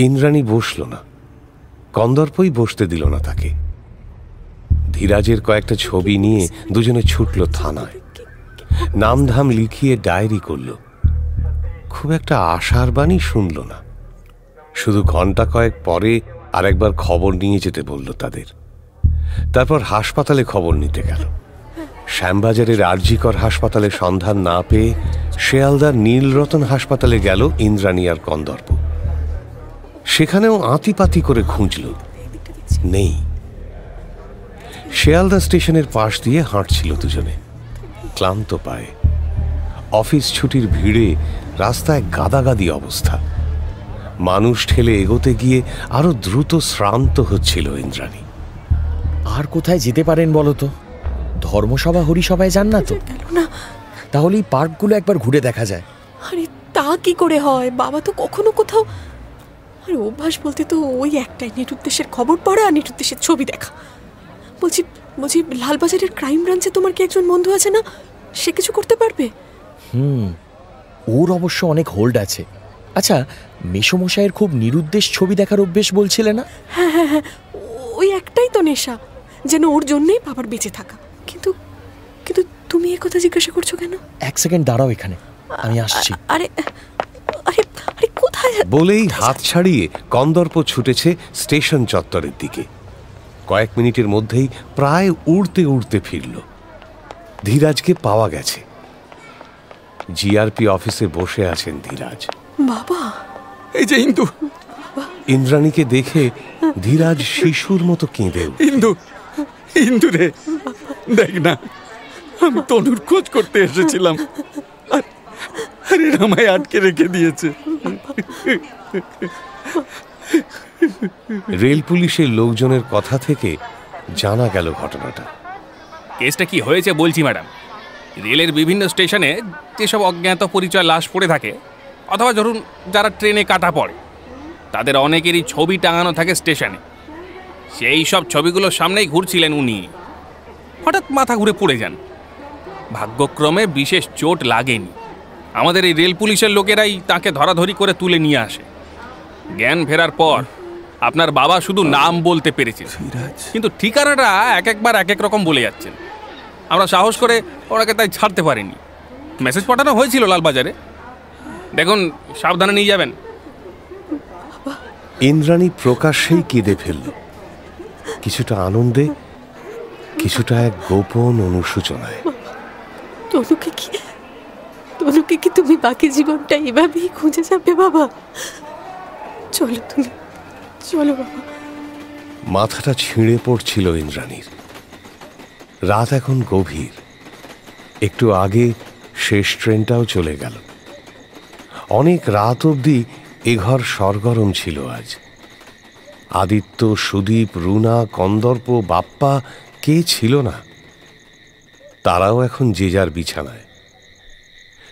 ইন্দ্রাণী বসল না, কন্দর্পই বসতে দিল না তাকে। ধীরাজের কয়েকটা ছবি নিয়ে দুজনে ছুটল থানায়। নামধাম লিখিয়ে ডায়েরি করল। খুব একটা আশার বাণী শুনল না, শুধু ঘন্টা কয়েক পরে আরেকবার খবর নিয়ে যেতে বলল তাদের। তারপর হাসপাতালে খবর নিতে গেল। শ্যামবাজারের আরজিকর হাসপাতালে সন্ধান না পেয়ে শেয়ালদার নীলরতন হাসপাতালে গেল ইন্দ্রাণী আর কন্দর্প। সেখানেও আঁতিপাতি করে খুঁজল, নেই। শেয়ালদা স্টেশনের পাশ দিয়ে হাঁটছিল দুজনে, ক্লান্ত পায়ে। অফিস ছুটির ভিড়ে রাস্তায় গাদাগাদি অবস্থা। মানুষ ঠেলে এগোতে গিয়ে আরো দ্রুত শ্রান্ত হচ্ছিল ইন্দ্রাণী। আর কোথায় যেতে পারেন বলো তো? ধর্মসভা হরিসভায় যান না তো? তাহলে এই পার্কগুলো একবার ঘুরে দেখা যায়। আরে তা কি করে হয়? বাবা তো কখনো কোথাও, আর অভ্যাস বলতে তো ওই একটাই, নেট উদ্দেশ্যের খবর পড়া আর নেট উদ্দেশ্যের ছবি দেখা। বলছি লালবাজারের ক্রাইম ব্রাঞ্চে তোমার কি একজন বন্ধু আছে না? সে কিছু করতে পারবে? ওর অবশ্য অনেক হোল্ড আছে। আচ্ছা, মেসোমশাইয়ের খুব নিরুদ্দেশ ছবি দেখার অভ্যেস বলছিলে না? হ্যাঁ হ্যাঁ হ্যাঁ, ওই একটাই তো নেশা, যেন ওর জন্যই বাবার বেঁচে থাকা। কিন্তু কিন্তু তুমি এ কথা জিজ্ঞাসা করছো কেন? 1 সেকেন্ড দাঁড়াও এখানে, আমি আসছি। আরে আরে আরে কোথায়? বলেই হাত ছাড়িয়ে কন্দর্প ছুটেছে স্টেশন চত্বরের দিকে। কয়েক মিনিটের মধ্যেই প্রায় উড়তে উড়তে ফিরল। ধীরাজকে পাওয়া গেছে। জিআরপি অফিসে বসে আছেন ধীরাজ। বাবা, এই যে ইন্দু। ইন্দ্রাণীকে দেখে ধীরাজ শিশুর মতো কেঁদে উঠল। ইন্দু রে, দেখ না, আমি তনুর খোঁজ করতে এসেছিলাম, আর এরা আমায় আটকে রেখে দিয়েছে। রেল পুলিশের লোকজনের কথা থেকে জানা গেল ঘটনাটা। কেসটা কি হয়েছে বলছি ম্যাডাম। রেলের বিভিন্ন স্টেশনে যেসব অজ্ঞাত পরিচয় লাশ পড়ে থাকে, অথবা ধরুন যারা ট্রেনে কাটা পড়ে, তাদের অনেকেরই ছবি টাঙানো থাকে স্টেশনে। সেই সব ছবিগুলোর সামনেই ঘুরছিলেন উনি, হঠাৎ মাথা ঘুরে পড়ে যান। ভাগ্যক্রমে বিশেষ চোট লাগেনি। আমাদের এই রেল পুলিশের লোকেরাই তাকে ধরাধরি করে তুলে নিয়ে আসে। জ্ঞান ফেরার পর আপনার বাবা শুধু নাম বলতে পেরেছে, কিন্তু ঠিকানাটা একবার এক রকম বলে যাচ্ছেন। আমরা সাহস করে ওনাকে তাই ছাড়তে পারিনি। মেসেজ পাঠানো হয়েছিল লালবাজারে, দেখুন সাবধানে নিয়ে যাবেন। ইন্দ্রাণী প্রকাশ্যেই কেঁদে ফেলল, কিছুটা আনন্দে, কিছুটা এক গোপন অনুশোচনায়। তনুকে কি তুমি বাকি জীবনটা এভাবেই খুঁজে যাবে বাবা? চলো বাবা। মাথাটা ছিঁড়ে পড়ছিল ইন্দ্রাণীর। রাত এখন গভীর। একটু আগে শেষ ট্রেনটাও চলে গেল। অনেক রাত অবধি এ ঘর সরগরম ছিল আজ। আদিত্য, সুদীপ, রুনা, কন্দর্প, বাপ্পা কে ছিল না? তারাও এখন যে যার বিছানায়।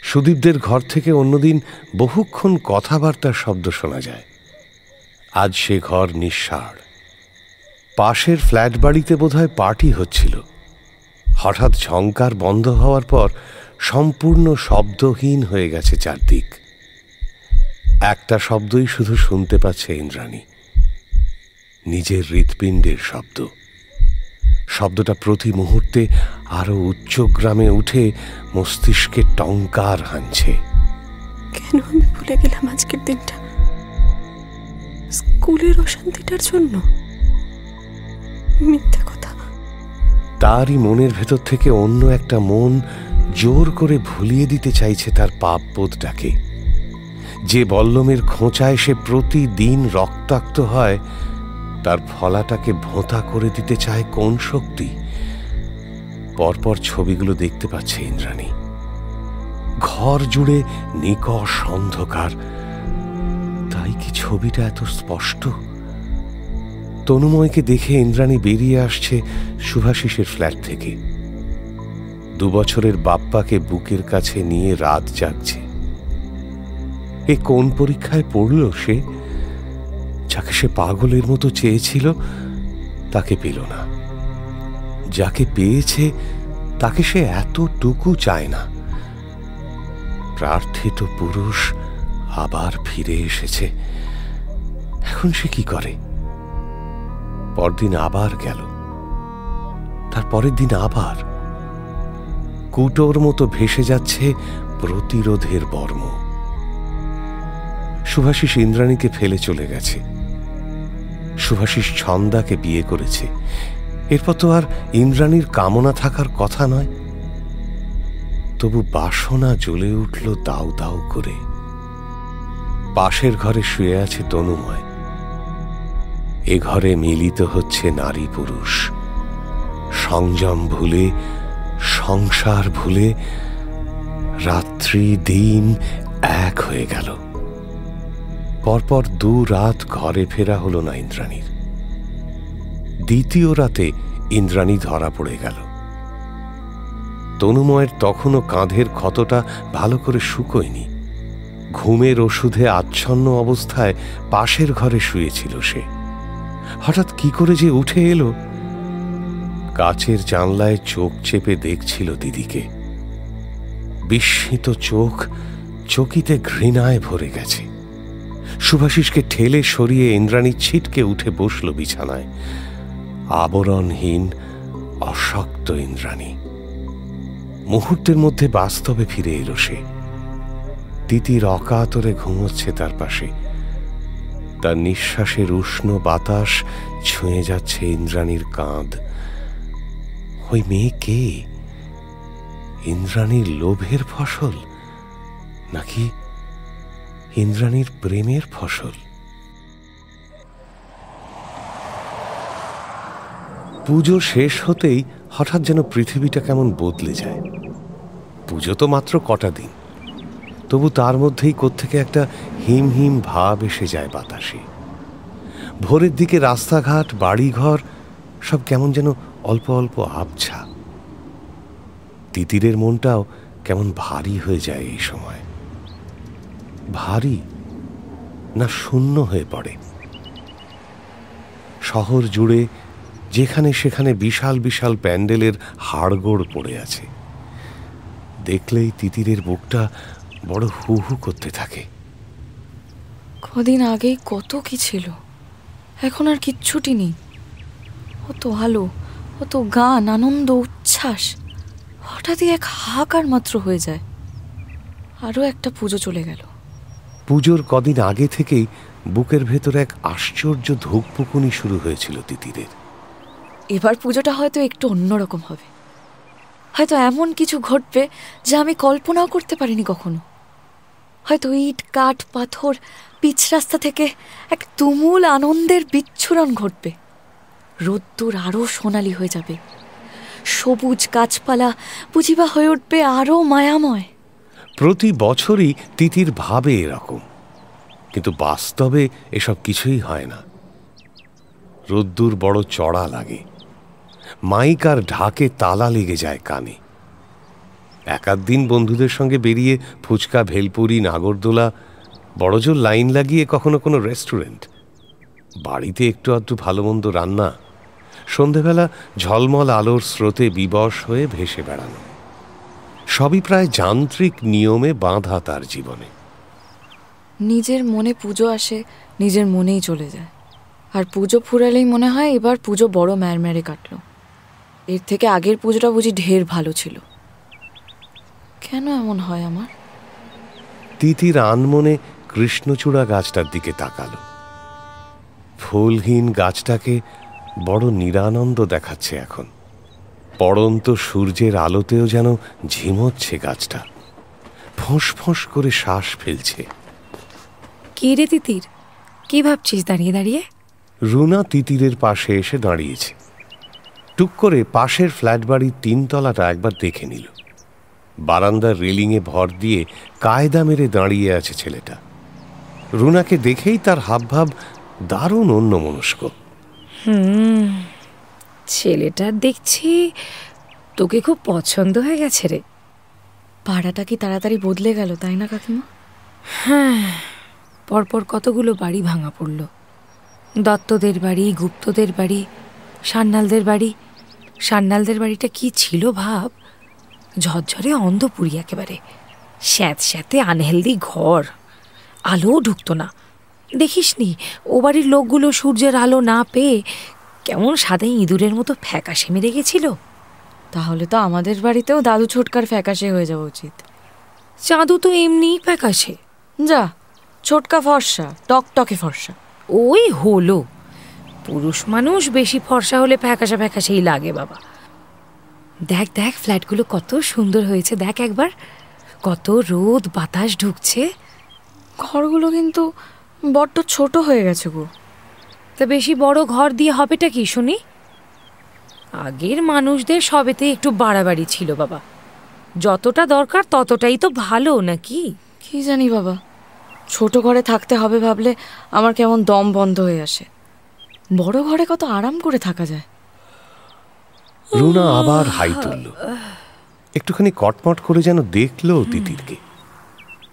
সুদীপদের ঘর থেকে অন্যদিন বহুক্ষণ কথাবার্তার শব্দ শোনা যায়। আজ সে ঘর নিঃসাড়। পাশের ফ্ল্যাট বাড়িতে বোধহয় পার্টি হচ্ছিল। হঠাৎ ঝংকার বন্ধ হওয়ার পর সম্পূর্ণ শব্দহীন হয়ে গেছে চারদিক। একটা শব্দই শুধু শুনতে পাচ্ছে ইন্দ্রাণী, নিজের হৃৎপিণ্ডের শব্দ। শব্দটা প্রতি মুহূর্তে আরো উচ্চগ্রামে উঠে মস্তিষ্কে টঙ্কার হানছে। কেন আমি ভুলে গেলাম আজকের দিনটা? স্কুলের অশান্তিটার জন্য? মিথ্যা কথা। তারই মনের ভেতর থেকে অন্য একটা মন জোর করে ভুলিয়ে দিতে চাইছে তার পাপবোধটাকে। যে বল্লমের খোঁচায় সে প্রতিদিন রক্তাক্ত হয়, তার ফলাটাকে ভোঁতা করে দিতে চায় কোন শক্তি? পরপর ছবিগুলো দেখতে পাচ্ছে ইন্দ্রাণী। ঘর জুড়ে নিকষ অন্ধকার, তাই কি ছবিটা এত স্পষ্ট? তনুময়কে দেখে ইন্দ্রাণী বেরিয়ে আসছে শুভাশিসের ফ্ল্যাট থেকে। 2 বছরের বাপ্পাকে বুকের কাছে নিয়ে রাত জাগছে। এ কোন পরীক্ষায় পড়ল সে? যাকে সে পাগলের মতো চেয়েছিল তাকে পেল না, যাকে পেয়েছে তাকে সে এতটুকু চায় না। প্রার্থিত পুরুষ আবার ফিরে এসেছে, এখন সে কি করে? পরদিন আবার গেল, তার পরের দিন আবার। কুটোর মতো ভেসে যাচ্ছে প্রতিরোধের বর্ম। শুভাশিস ইন্দ্রাণীকে ফেলে চলে গেছে। শুভাশিস ছন্দাকে বিয়ে করেছে। এরপর তো আর ইন্দ্রাণীর কামনা থাকার কথা নয়। তবু বাসনা জ্বলে উঠল দাউ দাউ করে। পাশের ঘরে শুয়ে আছে তনুময়। এ ঘরে মিলিত হচ্ছে নারী পুরুষ। সংযম ভুলে, সংসার ভুলে রাত্রি দিন এক হয়ে গেল। পরপর 2 রাত ঘরে ফেরা হলো না ইন্দ্রাণীর। দ্বিতীয় রাতে ইন্দ্রাণী ধরা পড়ে গেল। তনুময়ের তখনও কাঁধের ক্ষতটা ভালো করে শুকোয়নি। ঘুমের ওষুধে আচ্ছন্ন অবস্থায় পাশের ঘরে শুয়েছিল সে। হঠাৎ কি করে যে উঠে এলো। কাচের জানলায় চোখ চেপে দেখছিল দিদিকে। বিস্মিত চোখ চকিতে ঘৃণায় ভরে গেছে। শুভাশিসকে ঠেলে সরিয়ে ইন্দ্রাণী ছিটকে উঠে বসল বিছানায়। আবরণহীন অশক্ত ইন্দ্রাণী। মুহূর্তের মধ্যে বাস্তবে ফিরে এলো সে। তিতির অকাতরে ঘুমোচ্ছে তার পাশে। তার নিঃশ্বাসের উষ্ণ বাতাস ছুঁয়ে যাচ্ছে ইন্দ্রাণীর কাঁধ। ওই মেয়ে কে? ইন্দ্রাণীর লোভের ফসল নাকি ইন্দ্রাণীর প্রেমের ফসল? পুজো শেষ হতেই হঠাৎ যেন পৃথিবীটা কেমন বদলে যায়। পুজো তো মাত্র কটা দিন, তবু তার মধ্যেই কোত্থেকে একটা হিম হিম ভাব এসে যায় বাতাসে। ভোরের দিকে রাস্তাঘাট, বাড়িঘর সব কেমন যেন অল্প অল্প আবছা। তিতিরের মনটাও কেমন ভারী হয়ে যায় এই সময়। ভারী না শূন্য হয়ে পড়ে। শহর জুড়ে যেখানে সেখানে বিশাল বিশাল প্যান্ডেলের হাড়গোড় পড়ে আছে। দেখলেই তিতিরের বুকটা বড় হু হু করতে থাকে। কদিন আগেই কত কি ছিল, এখন আর কিচ্ছুটি নেই। কত আলো, কত গান, আনন্দ, উচ্ছ্বাস, হঠাৎই এক হাহাকার মাত্র হয়ে যায়। আরও একটা পুজো চলে গেল। পুজোর কদিন আগে থেকেই বুকের ভেতর এক আশ্চর্য ধুকপুকুনি শুরু হয়েছিল তিতিরের। এবার পুজোটা হয়তো একটু অন্যরকম হবে। হয়তো এমন কিছু ঘটবে যা আমি কল্পনাও করতে পারিনি কখনো। হয়তো ইট, কাঠ, পাথর, পিচ রাস্তা থেকে এক তুমুল আনন্দের বিচ্ছুরণ ঘটবে। রোদ্দুর আরও সোনালি হয়ে যাবে। সবুজ গাছপালা বুঝিবা হয়ে উঠবে আরও মায়াময়। প্রতি বছরই তিতির ভাবে এরকম, কিন্তু বাস্তবে এসব কিছুই হয় না। রোদ্দুর বড় চড়া লাগে। মাইক আর ঢাকে তালা লেগে যায় কানে। একাধ দিন বন্ধুদের সঙ্গে বেরিয়ে ফুচকা, ভেলপুরি, নাগরদোলা, বড়জোর লাইন লাগিয়ে কখনো কোনো রেস্টুরেন্ট, বাড়িতে একটু আধটু ভালো মন্দ রান্না, সন্ধেবেলা ঝলমল আলোর স্রোতে বিবশ হয়ে ভেসে বেড়ানো, সবই প্রায় যান্ত্রিক নিয়মে বাঁধা তার জীবনে। নিজের মনে পুজো আসে, নিজের মনেই চলে যায়। আর পুজো ফুরালেই মনে হয় এবার পুজো বড় ম্যারম্যারে কাটলো। এর থেকে আগের পুজোটা বুঝি ঢের ভালো ছিল। কেন এমন হয় আমার? তিতির আনমনে কৃষ্ণচূড়া গাছটার দিকে তাকালো। ফুলহীন গাছটাকে বড় নিরানন্দ দেখাচ্ছে এখন। পড়ন্ত সূর্যের আলোতেও যেন ঝিমোচ্ছে গাছটা, ফোঁস ফোঁস করে শ্বাস ফেলছে। কি রে তিতির, কি ভাবছিস দাঁড়িয়ে দাঁড়িয়ে? রুনা তিতিরের পাশে এসে দাঁড়িয়েছে। টুক করে পাশের ফ্ল্যাট বাড়ির 3 তলাটা একবার দেখে নিল। বারান্দার রেলিংয়ে ভর দিয়ে কায়দা মেরে দাঁড়িয়ে আছে ছেলেটা। রুনাকে দেখেই তার হাবভাব দারুণ অন্যমনস্ক। ছেলেটার দেখছি তোকে খুব পছন্দ হয়ে গেছে রে। পাড়াটা কি তাড়াতাড়ি বদলে গেল, তাই না কাকিমা? হ্যাঁ, পরপর কতগুলো বাড়ি ভাঙা পড়ল। দত্তদের বাড়ি, গুপ্তদের বাড়ি, সান্যালদের বাড়ি। সান্যালদের বাড়িটা কি ছিল ভাব, ঝরঝরে অন্ধপুরি একেবারে, স্যাঁতস্যাঁতে আনহেলদি ঘর, আলোও ঢুকতো না। দেখিসনি ও বাড়ির লোকগুলো সূর্যের আলো না পেয়ে কেমন সাদা ইঁদুরের মতো ফ্যাকাশে মেরে গেছিল। তাহলে তো আমাদের বাড়িতেও দাদু ছোটকার ফ্যাকাশে হয়ে যাওয়া উচিত। চাঁদু তো এমনিই ফ্যাকাশে। যা, ছোটকা ফর্সা, টকটকে ফর্সা। ওই হলো, পুরুষ মানুষ বেশি ফর্সা হলে ফ্যাকাশা ফ্যাকাশেই লাগে বাবা। দেখ দেখ ফ্ল্যাটগুলো কত সুন্দর হয়েছে, দেখ একবার কত রোদ বাতাস ঢুকছে। ঘরগুলো কিন্তু বড্ড ছোট হয়ে গেছে গো। তা বেশি বড় ঘর দিয়ে হবেটা কি শুনি? আগের মানুষদের সবেতে একটু বাড়াবাড়ি ছিল বাবা, যতটা দরকার ততটাই তো ভালো, নাকি? কি জানি বাবা, ছোট ঘরে থাকতে হবে ভাবলে আমার কেমন দম বন্ধ হয়ে আসে। বড় ঘরে কত আরাম করে থাকা যায়। রুনা আবার হাই তুলল, একটুখানি কটমট করে যেন দেখলো তিতিরকে।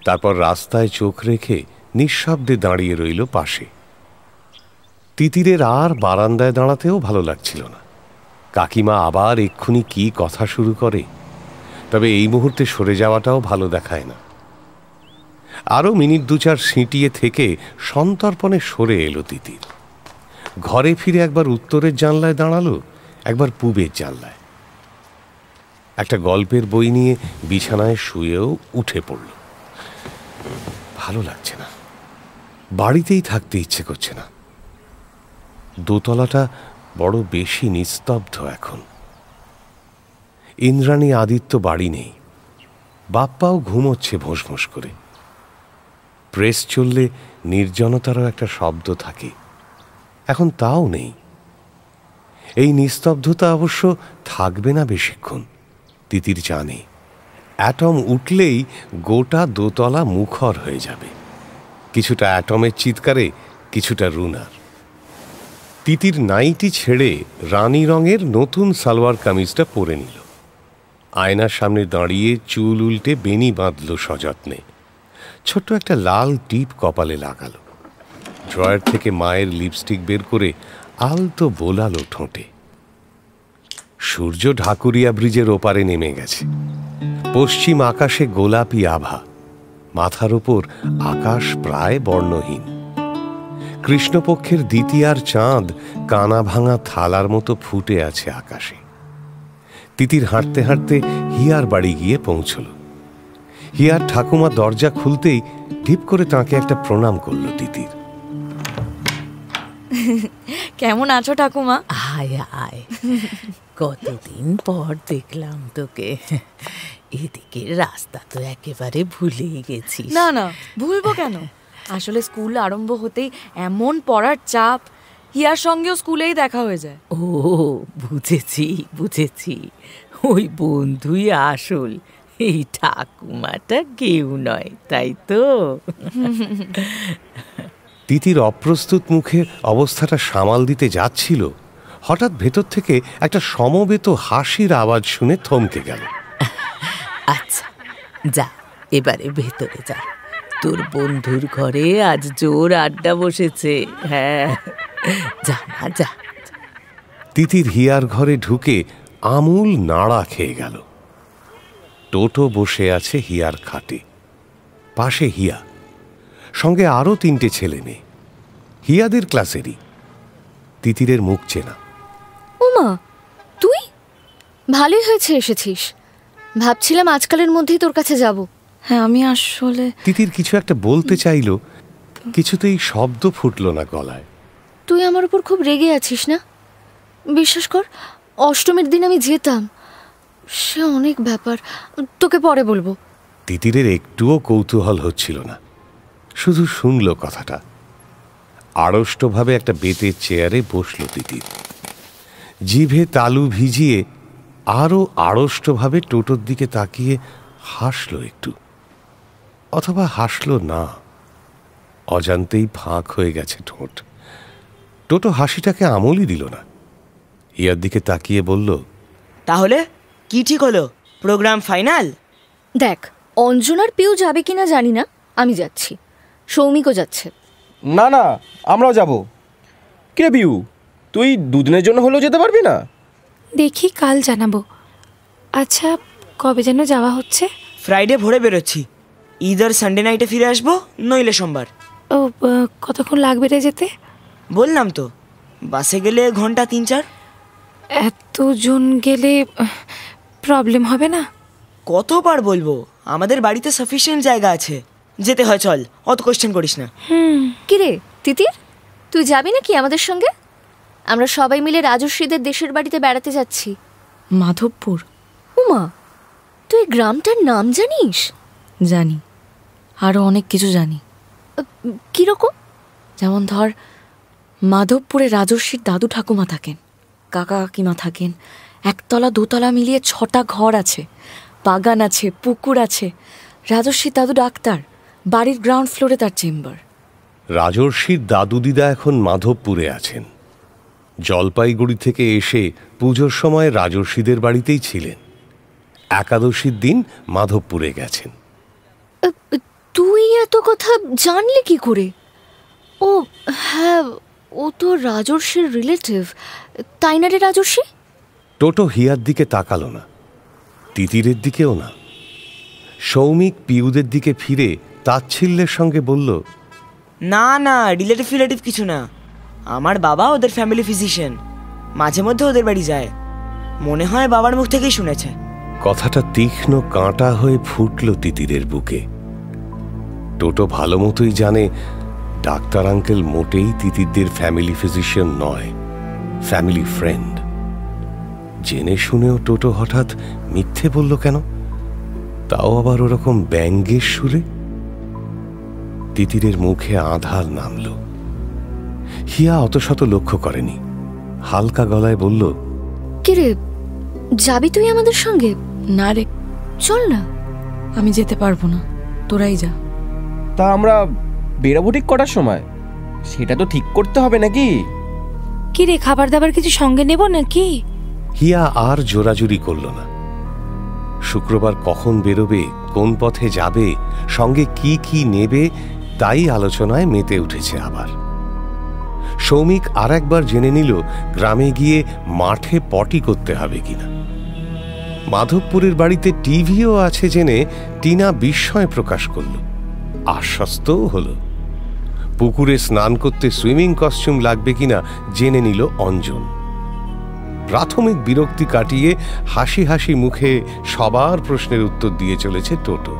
তারপর রাস্তায় চোখ রেখে নিঃশব্দে দাঁড়িয়ে রইল পাশে। তিতিরের আর বারান্দায় দাঁড়াতেও ভালো লাগছিল না। কাকিমা আবার এক্ষুনি কি কথা শুরু করে, তবে এই মুহূর্তে সরে যাওয়াটাও ভালো দেখায় না। আরও মিনিট 2-4 সিঁটিয়ে থেকে সন্তর্পণে সরে এলো তিতির। ঘরে ফিরে একবার উত্তরের জানলায় দাঁড়ালো, একবার পূবের জানলায়। একটা গল্পের বই নিয়ে বিছানায় শুয়েও উঠে পড়ল। ভালো লাগছে না, বাড়িতেই থাকতে ইচ্ছে করছে না। দোতলাটা বড় বেশি নিস্তব্ধ এখন। ইন্দ্রাণী আদিত্য বাড়ি নেই, বাপ্পাও ঘুমোচ্ছে ভোঁস ভোঁস করে। প্রেস চললে নির্জনতারও একটা শব্দ থাকে, এখন তাও নেই। এই নিস্তব্ধতা অবশ্য থাকবে না বেশিক্ষণ, তিতির জানে। অ্যাটম উঠলেই গোটা দোতলা মুখর হয়ে যাবে, কিছুটা অ্যাটমের চিৎকারে, কিছুটা রুনার। তিতির নাইটি ছেড়ে রানী রঙের নতুন সালোয়ার কামিজটা পরে নিল। আয়নার সামনে দাঁড়িয়ে চুল উল্টে বেনি বাঁধল সযত্নে। ছোট্ট একটা লাল টিপ কপালে লাগালো। ড্রয়ার থেকে মায়ের লিপস্টিক বের করে আলতো বোলালো ঠোঁটে। সূর্য ঢাকুরিয়া ব্রিজের ওপারে নেমে গেছে। পশ্চিম আকাশে গোলাপি আভা, মাথার ওপর আকাশ প্রায় বর্ণহীন। কৃষ্ণপক্ষের দ্বিতীয়ার চাঁদ কানা ভাঙা থালার মতো ফুটে আছে আকাশে। তিতির হাঁটতে হাঁটতে হিয়ার বাড়ি গিয়ে পৌঁছল। হিয়ার ঠাকুমা দরজা খুলতেই ঢিপ করে তাঁকে একটা প্রণাম করল তিতির। কেমন আছো ঠাকুমা? আয় আয়, কতদিন পর দেখলাম তোকে। এদিকের রাস্তা তো একেবারে ভুলেই গেছি। না না, ভুলবো কেন? আসলে স্কুল আরম্ভ হতেই এমন পড়ার চাপ, হিয়ার সঙ্গেও স্কুলেই দেখা হয়ে যায়। ও বুঝেছি বুঝেছি, ওই বন্ধুই আসল, এই ঠাকুমাটা কেউ নয়, তাই তো? তিতির অপ্রস্তুত মুখে অবস্থাটা সামাল দিতে যাচ্ছিল, হঠাৎ ভেতর থেকে একটা সমবেত হাসির আওয়াজ শুনে থমকে গেল। আচ্ছা যা, এবারে ভেতরে যা, তোর বন্ধুর ঘরে আজ জোর আড্ডা বসেছে। হ্যাঁ যা না যা। তিতির হিয়ার ঘরে ঢুকে আমূল নাড়া খেয়ে গেল। টোটো বসে আছে হিয়ার খাটে, পাশে হিয়া, সঙ্গে আরো 3টে ছেলে মেয়ে, হিয়াদের ক্লাসেরই। তিতিরের মুখ চেনা। ওমা, তুই ভালোই হয়েছে এসেছিস, ভাবছিলাম আজকালের মধ্যেই তোর কাছে যাব। হ্যাঁ, আমি আসলে তিতির কিছু একটা বলতে চাইল, কিছুতেই শব্দ ফুটল না গলায়। তুই আমার উপর খুব রেগে আছিস না? বিশ্বাস কর, অষ্টমীর দিন আমি যেতাম, সে অনেক ব্যাপার, তোকে পরে বলবো। তিতিরের একটুও কৌতূহল হচ্ছিল না, শুধু শুনল কথাটা। আড়ষ্টভাবে একটা বেতের চেয়ারে বসল তিতির, জিভে তালু ভিজিয়ে আরো আড়ষ্টভাবে টোটোর দিকে তাকিয়ে হাসল একটু, অথবা হাসল না, অজান্তেই ফাঁক হয়ে গেছে ঠোঁট। টোটো হাসিটাকে আমলই দিল না, হিয়ার দিকে তাকিয়ে বলল, তাহলে কি ঠিক হলো? Program final? দেখ, অঞ্জনার পিউ যাবে কিনা জানি না, আমি যাচ্ছি, সৌমিকও যাচ্ছে। না না, আমরাও যাব। কে বিউ, তুই দুদিনের জন্য হলেও যেতে পারবি না? দেখি কাল জানাবো। আচ্ছা, কবে যেন যাওয়া হচ্ছে? ফ্রাইডে ভোরে বেরোচ্ছি, ইদার সানডে নাইটে ফিরে আসবো, নইলে সোমবার। ও, কতক্ষণ লাগবে রে যেতে? বললাম তো, বাসে গেলে ঘন্টা 3-4। এতজন গেলে প্রবলেম হবে না? কতবার বলবো, আমাদের বাড়িতে সাফিসিয়েন্ট জায়গা আছে, যেতে হয়, চল, অত কোশ্চেন করিস না। কিরে তিতির, তুই যাবি নাকি আমাদের সঙ্গে? আমরা সবাই মিলে রাজশ্রীদের দেশের বাড়িতে বেড়াতে যাচ্ছি। মাধবপুর? উমা, তুই গ্রামটার নাম জানিস? জানি, আরও অনেক কিছু জানি। কিরকম? যেমন ধর, মাধবপুরে রাজশ্রীর দাদু ঠাকুমা থাকেন, কাকা কাকিমা থাকেন, 1তলা 2তলা মিলিয়ে 6টা ঘর আছে, বাগান আছে, পুকুর আছে। রাজশ্রীর দাদু ডাক্তার, বাড়ির গ্রাউন্ড ফ্লোরে তার চেম্বার। রাজর্ষির দাদু দিদা এখন মাধবপুরে আছেন। জলপাইগুড়ি থেকে এসে পুজোর সময় রাজর্ষিদের বাড়িতেই ছিলেন, একাদশীর দিন মাধবপুরে গেছেন। তুই এত কথা জানলি কি করে? ও হ্যাঁ, ও তো রাজর্ষির রিলেটিভ, তাই না রে রাজর্ষি? টোটো হিয়ার দিকে তাকালো না, তিতিরের দিকেও না। সৌমিক পিউদের দিকে ফিরে তাচ্ছিল্যের সঙ্গে বলল, না না, রিলেটিভ কিছু না, আমার বাবা ওদের ফ্যামিলি ফিজিশিয়ান, মাঝে মধ্যে ওদের বাড়ি যায়, মনে হয় বাবার মুখ থেকেই শুনেছে। কথাটা তীক্ষ্ণ কাঁটা হয়ে ফুটল তিতিরের বুকে। টোটো ভালো মতোই জানে ডাক্তার আঙ্কেল মোটেই তিতিরদের ফ্যামিলি ফিজিশিয়ান নয়, ফ্যামিলি ফ্রেন্ড। জেনে শুনেও টোটো হঠাৎ মিথ্যে বলল কেন, তাও আবার ওরকম ব্যঙ্গের সুরে? তিতিরের মুখে আধার নামল। হিয়া অত শত লক্ষ্য করেনি, হালকা গলায় বলল, কিরে, যাবি তুই আমাদের সঙ্গে? না রে, চল না। আমি যেতে পারবো না, তোরাই যা। তা আমরা বেরাবো ঠিক কটার সময়? সেটা তো ঠিক করতে হবে নাকি? কি রে, খাবার দাবার কিছু সঙ্গে নেব নাকি? হিয়া আর জোরাজুরি করল না। শুক্রবার কখন বেরোবে, কোন পথে যাবে, সঙ্গে কি কি নেবে, তাই আলোচনায় মেতে উঠেছে আবার। সৌমিক আর একবার জেনে নিল গ্রামে গিয়ে মাঠে পটি করতে হবে কিনা। মাধবপুরের বাড়িতে টিভিও আছে জেনে টিনা বিস্ময় প্রকাশ করল, আশ্বস্তও হল। পুকুরে স্নান করতে সুইমিং কস্টিউম লাগবে কিনা জেনে নিল অঞ্জন। প্রাথমিক বিরক্তি কাটিয়ে হাসি হাসি মুখে সবার প্রশ্নের উত্তর দিয়ে চলেছে টোটো।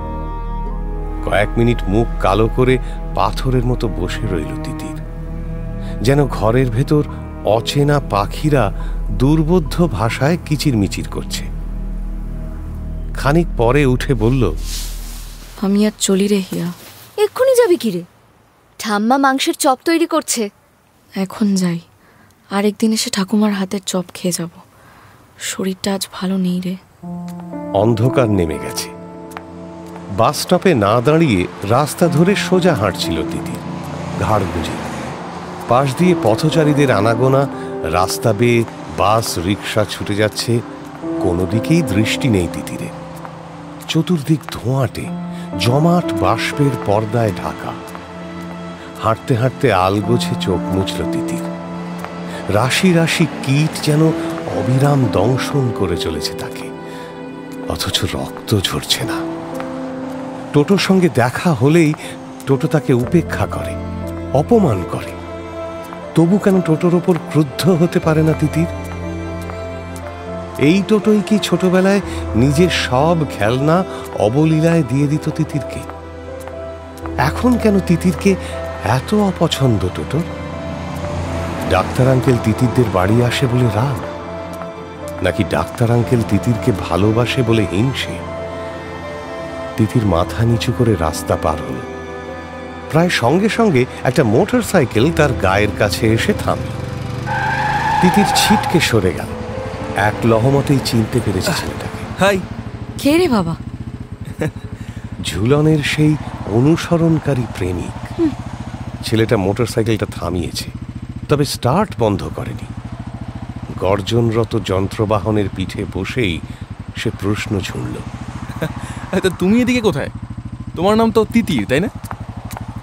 কয়েক মিনিট মুখ কালো করে পাথরের মতো বসে রইল তিতির, যেন ঘরের ভেতর অচেনা পাখিরা দুর্বোধ্য ভাষায় কিচিরমিচির করছে। খানিক পরে উঠে বলল, আমি আর চলি রে হিয়া। এক্ষুনি যাবি কি রে? ঠাম্মা মাংসের চপ তৈরি করছে। এখন যাই, আরেকদিন এসে ঠাকুমার হাতের চপ খেয়ে যাব। শরীরটা আজ ভালো নেই রে। অন্ধকার নেমে গেছে। বাস স্টপে না দাঁড়িয়ে রাস্তা ধরে সোজা হাঁটছিল তিতির, ঘাড় গুঁজে। পাশ দিয়ে পথচারীদের আনাগোনা, রাস্তা বেয়ে বাস রিক্সা ছুটে যাচ্ছে, কোনো দিকেই দৃষ্টি নেই তিতিরে। চতুর্দিক ধোঁয়াটে, জমাট বাষ্পের পর্দায় ঢাকা। হাঁটতে হাঁটতে আলগোছে চোখ মুছল তিতির। রাশি রাশি কীট যেন অবিরাম দংশন করে চলেছে তাকে, অথচ রক্ত ঝরছে না। টোটোর সঙ্গে দেখা হলেই টোটো তাকে উপেক্ষা করে, অপমান করে। তবু কেন টোটোর ওপর ক্রুদ্ধ হতে পারে না তিতির? এই টোটোই কি ছোটবেলায় নিজের সব খেলনা অবলীলায় দিয়ে দিত তিতিরকে? এখন কেন তিতিরকে এত অপছন্দ টোটোর? ডাক্তার আঙ্কেল তিতিরদের বাড়ি আসে বলে রাগ, নাকি ডাক্তার আঙ্কেল তিতিরকে ভালোবাসে বলে হিংসে? তিতির মাথা নিচু করে রাস্তা পার হল। প্রায় সঙ্গে সঙ্গে একটা মোটর সাইকেল তার গায়ের কাছে এসে থামল। তিতির ছিটকে সরে গেল। এক লহমতেই চিনতে পেরেছে ছেলেটাকে। হাই, কে রে বাবা? ঝুলনের সেই অনুসরণকারী প্রেমিক। ছেলেটা মোটর সাইকেলটা থামিয়েছে, তবে স্টার্ট বন্ধ করেনি। গর্জনরত যন্ত্রবাহনের পিঠে বসেই সে প্রশ্ন ছুড়ল, তুমি এদিকে কোথায়? তোমার নাম তো তিতির, তাই না?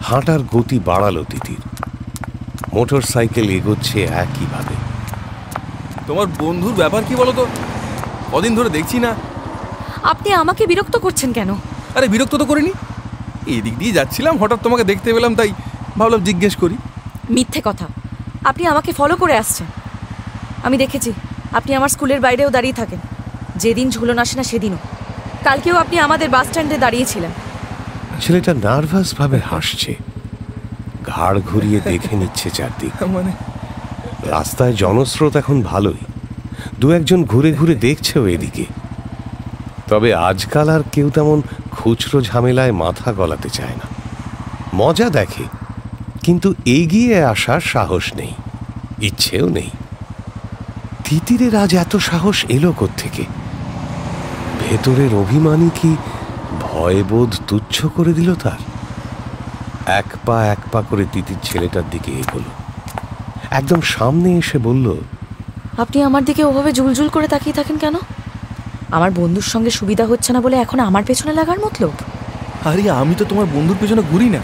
হাঁটার গতি বাড়ালো তিতির। মোটর সাইকেল এগোচ্ছে একইভাবে। তোমার বন্ধুর ব্যাপার কি বলো তো? কদিন ধরে দেখছি না। আপনি আমাকে বিরক্ত করছেন কেন? আরে বিরক্ত তো করিনি, এদিক দিয়ে যাচ্ছিলাম, হঠাৎ তোমাকে দেখতে পেলাম, তাই ভাবলাম জিজ্ঞেস করি। মিথ্যে কথা। আপনি আমাকে ফলো করে আসছেন। আমি দেখেছি আপনি আমার স্কুলের বাইরেও দাঁড়িয়ে থাকেন, যেদিন ঝুলন আসে না সেদিনও। কালকেও আপনি আমাদের বাস স্ট্যান্ডে দাঁড়িয়েছিলেন। ছেলেটা নার্ভাস ভাবে হাসছে, ঘাড় ঘুরিয়ে দেখে নিচ্ছে চারদিক। রাস্তায় জনস্রোত এখন ভালোই, দু একজন ঘুরে ঘুরে দেখছেও এদিকে। তবে আজকাল আর কেউ তেমন খুচরো ঝামেলায় মাথা গলাতে চায় না। মজা দেখে, কিন্তু এগিয়ে আসার সাহস নেই, ইচ্ছেও নেই। তিতিরের আজ এত সাহস এলো কোত্থেকে? ভেতরের অভিমানী কি ভয়বোধ তুচ্ছ করে দিল তার? এক পা করে তিতির ছেলেটার দিকে এগোলো। একদম সামনে এসে বলল, আপনি আমার দিকে ওভাবে জুলজুল করে তাকিয়ে থাকেন কেন? আমার বন্ধুর সঙ্গে সুবিধা হচ্ছে না বলে এখন আমার পেছনে লাগার মতলব? আরে আমি তো তোমার বন্ধুর পেছনে ঘুরি না,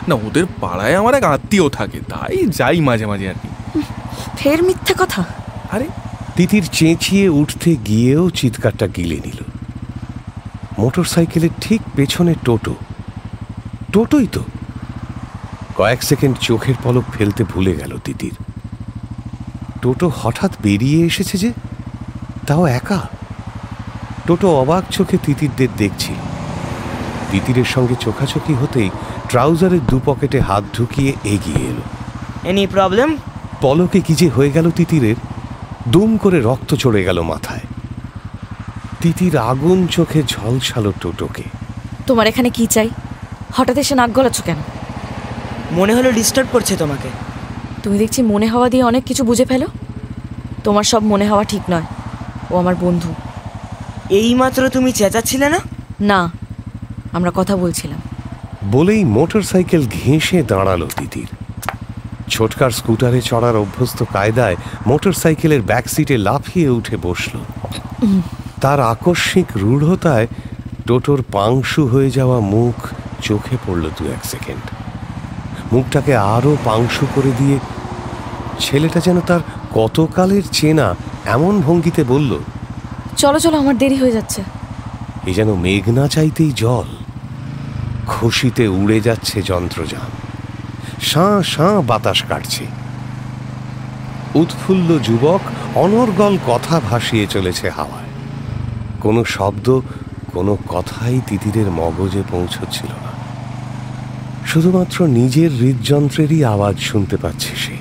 না ওদের পাড়ায় আমার এক আত্মীয় থাকে, তাই যাই মাঝে মাঝে আর কি। ফের মিথ্যে কথা। আরে তিতির চেঁচিয়ে উঠতে গিয়েও চিৎকারটা গিলে নিল। মোটর সাইকেলের ঠিক পেছনে টোটো। টোটোই তো। কয়েক সেকেন্ড চোখের পলক ফেলতে ভুলে গেল তিতির। টোটো হঠাৎ বেরিয়ে এসেছে যে, তাও একা। টোটো অবাক চোখে তিতিরদের দেখছিল। তিতিরের সঙ্গে চোখাচোখি হতেই ট্রাউজারের দু পকেটে হাত ঢুকিয়ে এগিয়ে এলো। Any problem? পলকে কি যে হয়ে গেল তিতিরের, দুম করে রক্ত চড়ে গেল মাথায়। তিতির আগুন চোখে ঝলসালো টোটোকে। তোমার এখানে কি চাই? হঠাৎ এসে নাক গলাচ্ছ কেন? মনে হলো ডিস্টার্ব করছে তোমাকে। তুমি দেখছি মনে হওয়া দিয়ে অনেক কিছু বুঝে ফেলো। তোমার সব মনে হওয়া ঠিক নয়, ও আমার বন্ধু। এইমাত্র তুমি চেঁচাচ্ছিলে না? না, আমরা কথা বলছিলাম। বলেই মোটর সাইকেল ঘেঁষে দাঁড়ালো তিতির। ছোটকার স্কুটারে চড়ার অভ্যস্ত কায়দায় মোটর সাইকেলের ব্যাক সিটে লাফিয়ে উঠে বসল। তার আকস্মিক রূঢ়তায় টোটোর পাংশু হয়ে যাওয়া মুখ চোখে পড়ল দু এক সেকেন্ড। মুখটাকে আরো পাংশু করে দিয়ে ছেলেটা যেন তার কতকালের চেনা এমন ভঙ্গিতে বলল, চলো চলো, আমার দেরি হয়ে যাচ্ছে। এ যেন মেঘ না চাইতেই জল। খুশিতে উড়ে যাচ্ছে যন্ত্রযান, শাঁ শাঁ বাতাস কাটছে। উৎফুল্ল যুবক অনর্গল কথা ভাসিয়ে চলেছে হাওয়ায়। কোনো শব্দ, কোনো কথাই তিতিরের মগজে পৌঁছচ্ছিল না। শুধুমাত্র নিজের হৃদযন্ত্রেরই আওয়াজ শুনতে পাচ্ছে সে।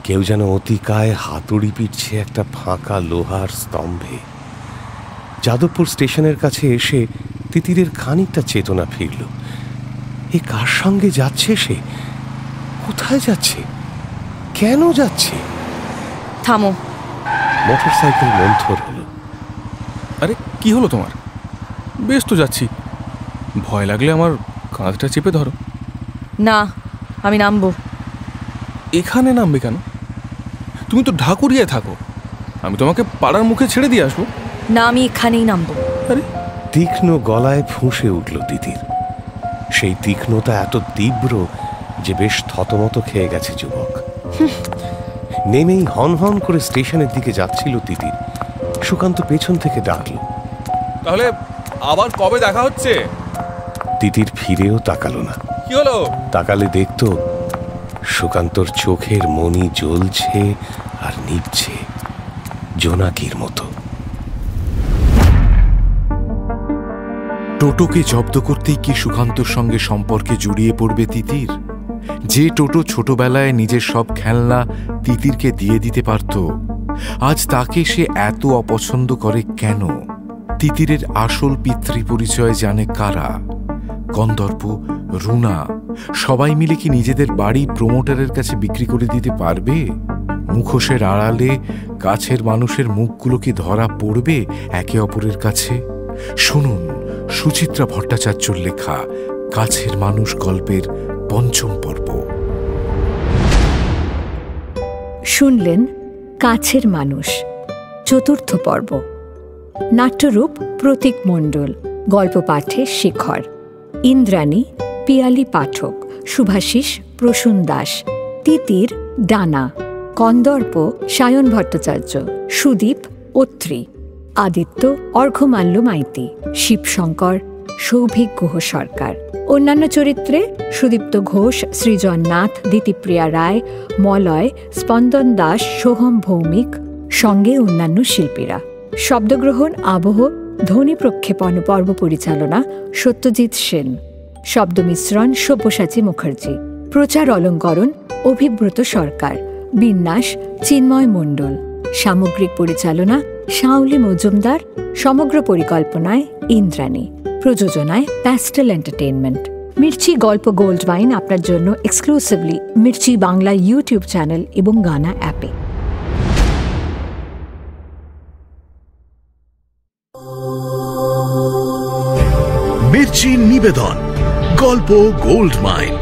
কেউ যেন অতিকায় হাতুড়ি পিটছে একটা ফাঁকা লোহার স্তম্ভে। যাদবপুর স্টেশনের কাছে এসে তিতিরের খানিকটা চেতনা ফিরল। এ কার সঙ্গে যাচ্ছে সে? কোথায় যাচ্ছে? কেন যাচ্ছে? থামো। মোটর সাইকেল মন্থর হলো। আরে কি হলো তোমার? বেশ তো যাচ্ছি, ভয় লাগলে আমার কাঁধটা চেপে ধরো। না, আমি নামবো। এখানে নামবে কেন? তুমি তো ঢাকুরিয়ায় থাকো, আমি তোমাকে পাড়ার মুখে ছেড়ে দিয়ে আসবো। না, আমি এখানেই নামবো। আরে তীক্ষ্ণ গলায় ফুঁসে উঠল তিতির। সেই তীক্ষ্ণতা এত তীব্র যে বেশ থতমত খেয়ে গেছে যুবক। নেমেই হন হন করে স্টেশনের দিকে যাচ্ছিল তিতির। সুকান্ত পেছন থেকে ডাকল, তাহলে আবার কবে দেখা হচ্ছে? তিতির ফিরেও তাকালো না। কি হলো? তাকালে দেখত সুকান্তর চোখের মনি জ্বলছে আর নিভছে। জোনাকির মতো। টোটোকে জব্দ করতেই কি সুকান্তর সঙ্গে সম্পর্কে জড়িয়ে পড়বে তিতির? যে টোটো ছোটবেলায় নিজের সব খেলনা তিতিরকে দিয়ে দিতে পারত, আজ তাকে সে এত অপছন্দ করে কেন? তিতিরের আসল পিতৃ পরিচয় জানে কারা? কন্দর্প, রুনা সবাই মিলে কি নিজেদের বাড়ি প্রমোটারের কাছে বিক্রি করে দিতে পারবে? মুখোশের আড়ালে কাছের মানুষের মুখগুলো কি ধরা পড়বে একে অপরের কাছে? শুনুন সুচিত্রা ভট্টাচার্যর লেখা কাছের মানুষ গল্পের ৫ম পর্ব। শুনলেন কাছের মানুষ ৪র্থ পর্ব। নাট্যরূপ প্রতীক মণ্ডল, গল্প পাঠে শেখর, ইন্দ্রাণী পিয়ালি পাঠক, শুভাশিস প্রসূন দাস, তিতির ডানা, কন্দর্প সায়ন ভট্টাচার্য, সুদীপ অত্রি, আদিত্য অর্ঘ্যমাল্য মাইতি, শিবশঙ্কর সৌভিক গুহ সরকার। অন্যান্য চরিত্রে সুদীপ্ত ঘোষ, সৃজন নাথ, দিতিপ্রিয়া রায়, মলয়, স্পন্দন দাস, সোহম ভৌমিক, সঙ্গে অন্যান্য শিল্পীরা। শব্দগ্রহণ, আবহ, ধ্বনি প্রক্ষেপণ, পর্ব পরিচালনা সত্যজিৎ সেন। শব্দ মিশ্রণ সব্যসাচী মুখার্জি। প্রচার অলঙ্করণ অভিব্রত সরকার। বিন্যাস চিন্ময় মণ্ডল। সামগ্রিক পরিচালনা শাওলি মজুমদার। সমগ্র পরিকল্পনায় ইন্দ্রাণী। প্রযোজনায় প্যাস্টেল এন্টারটেইনমেন্ট। মির্চি গল্প গোল্ড মাইন আপনার জন্য exclusively Mirchi Bangla YouTube channel এবং গানা অ্যাপে। মির্চি নিবেদন গল্প গোল্ড মাইন।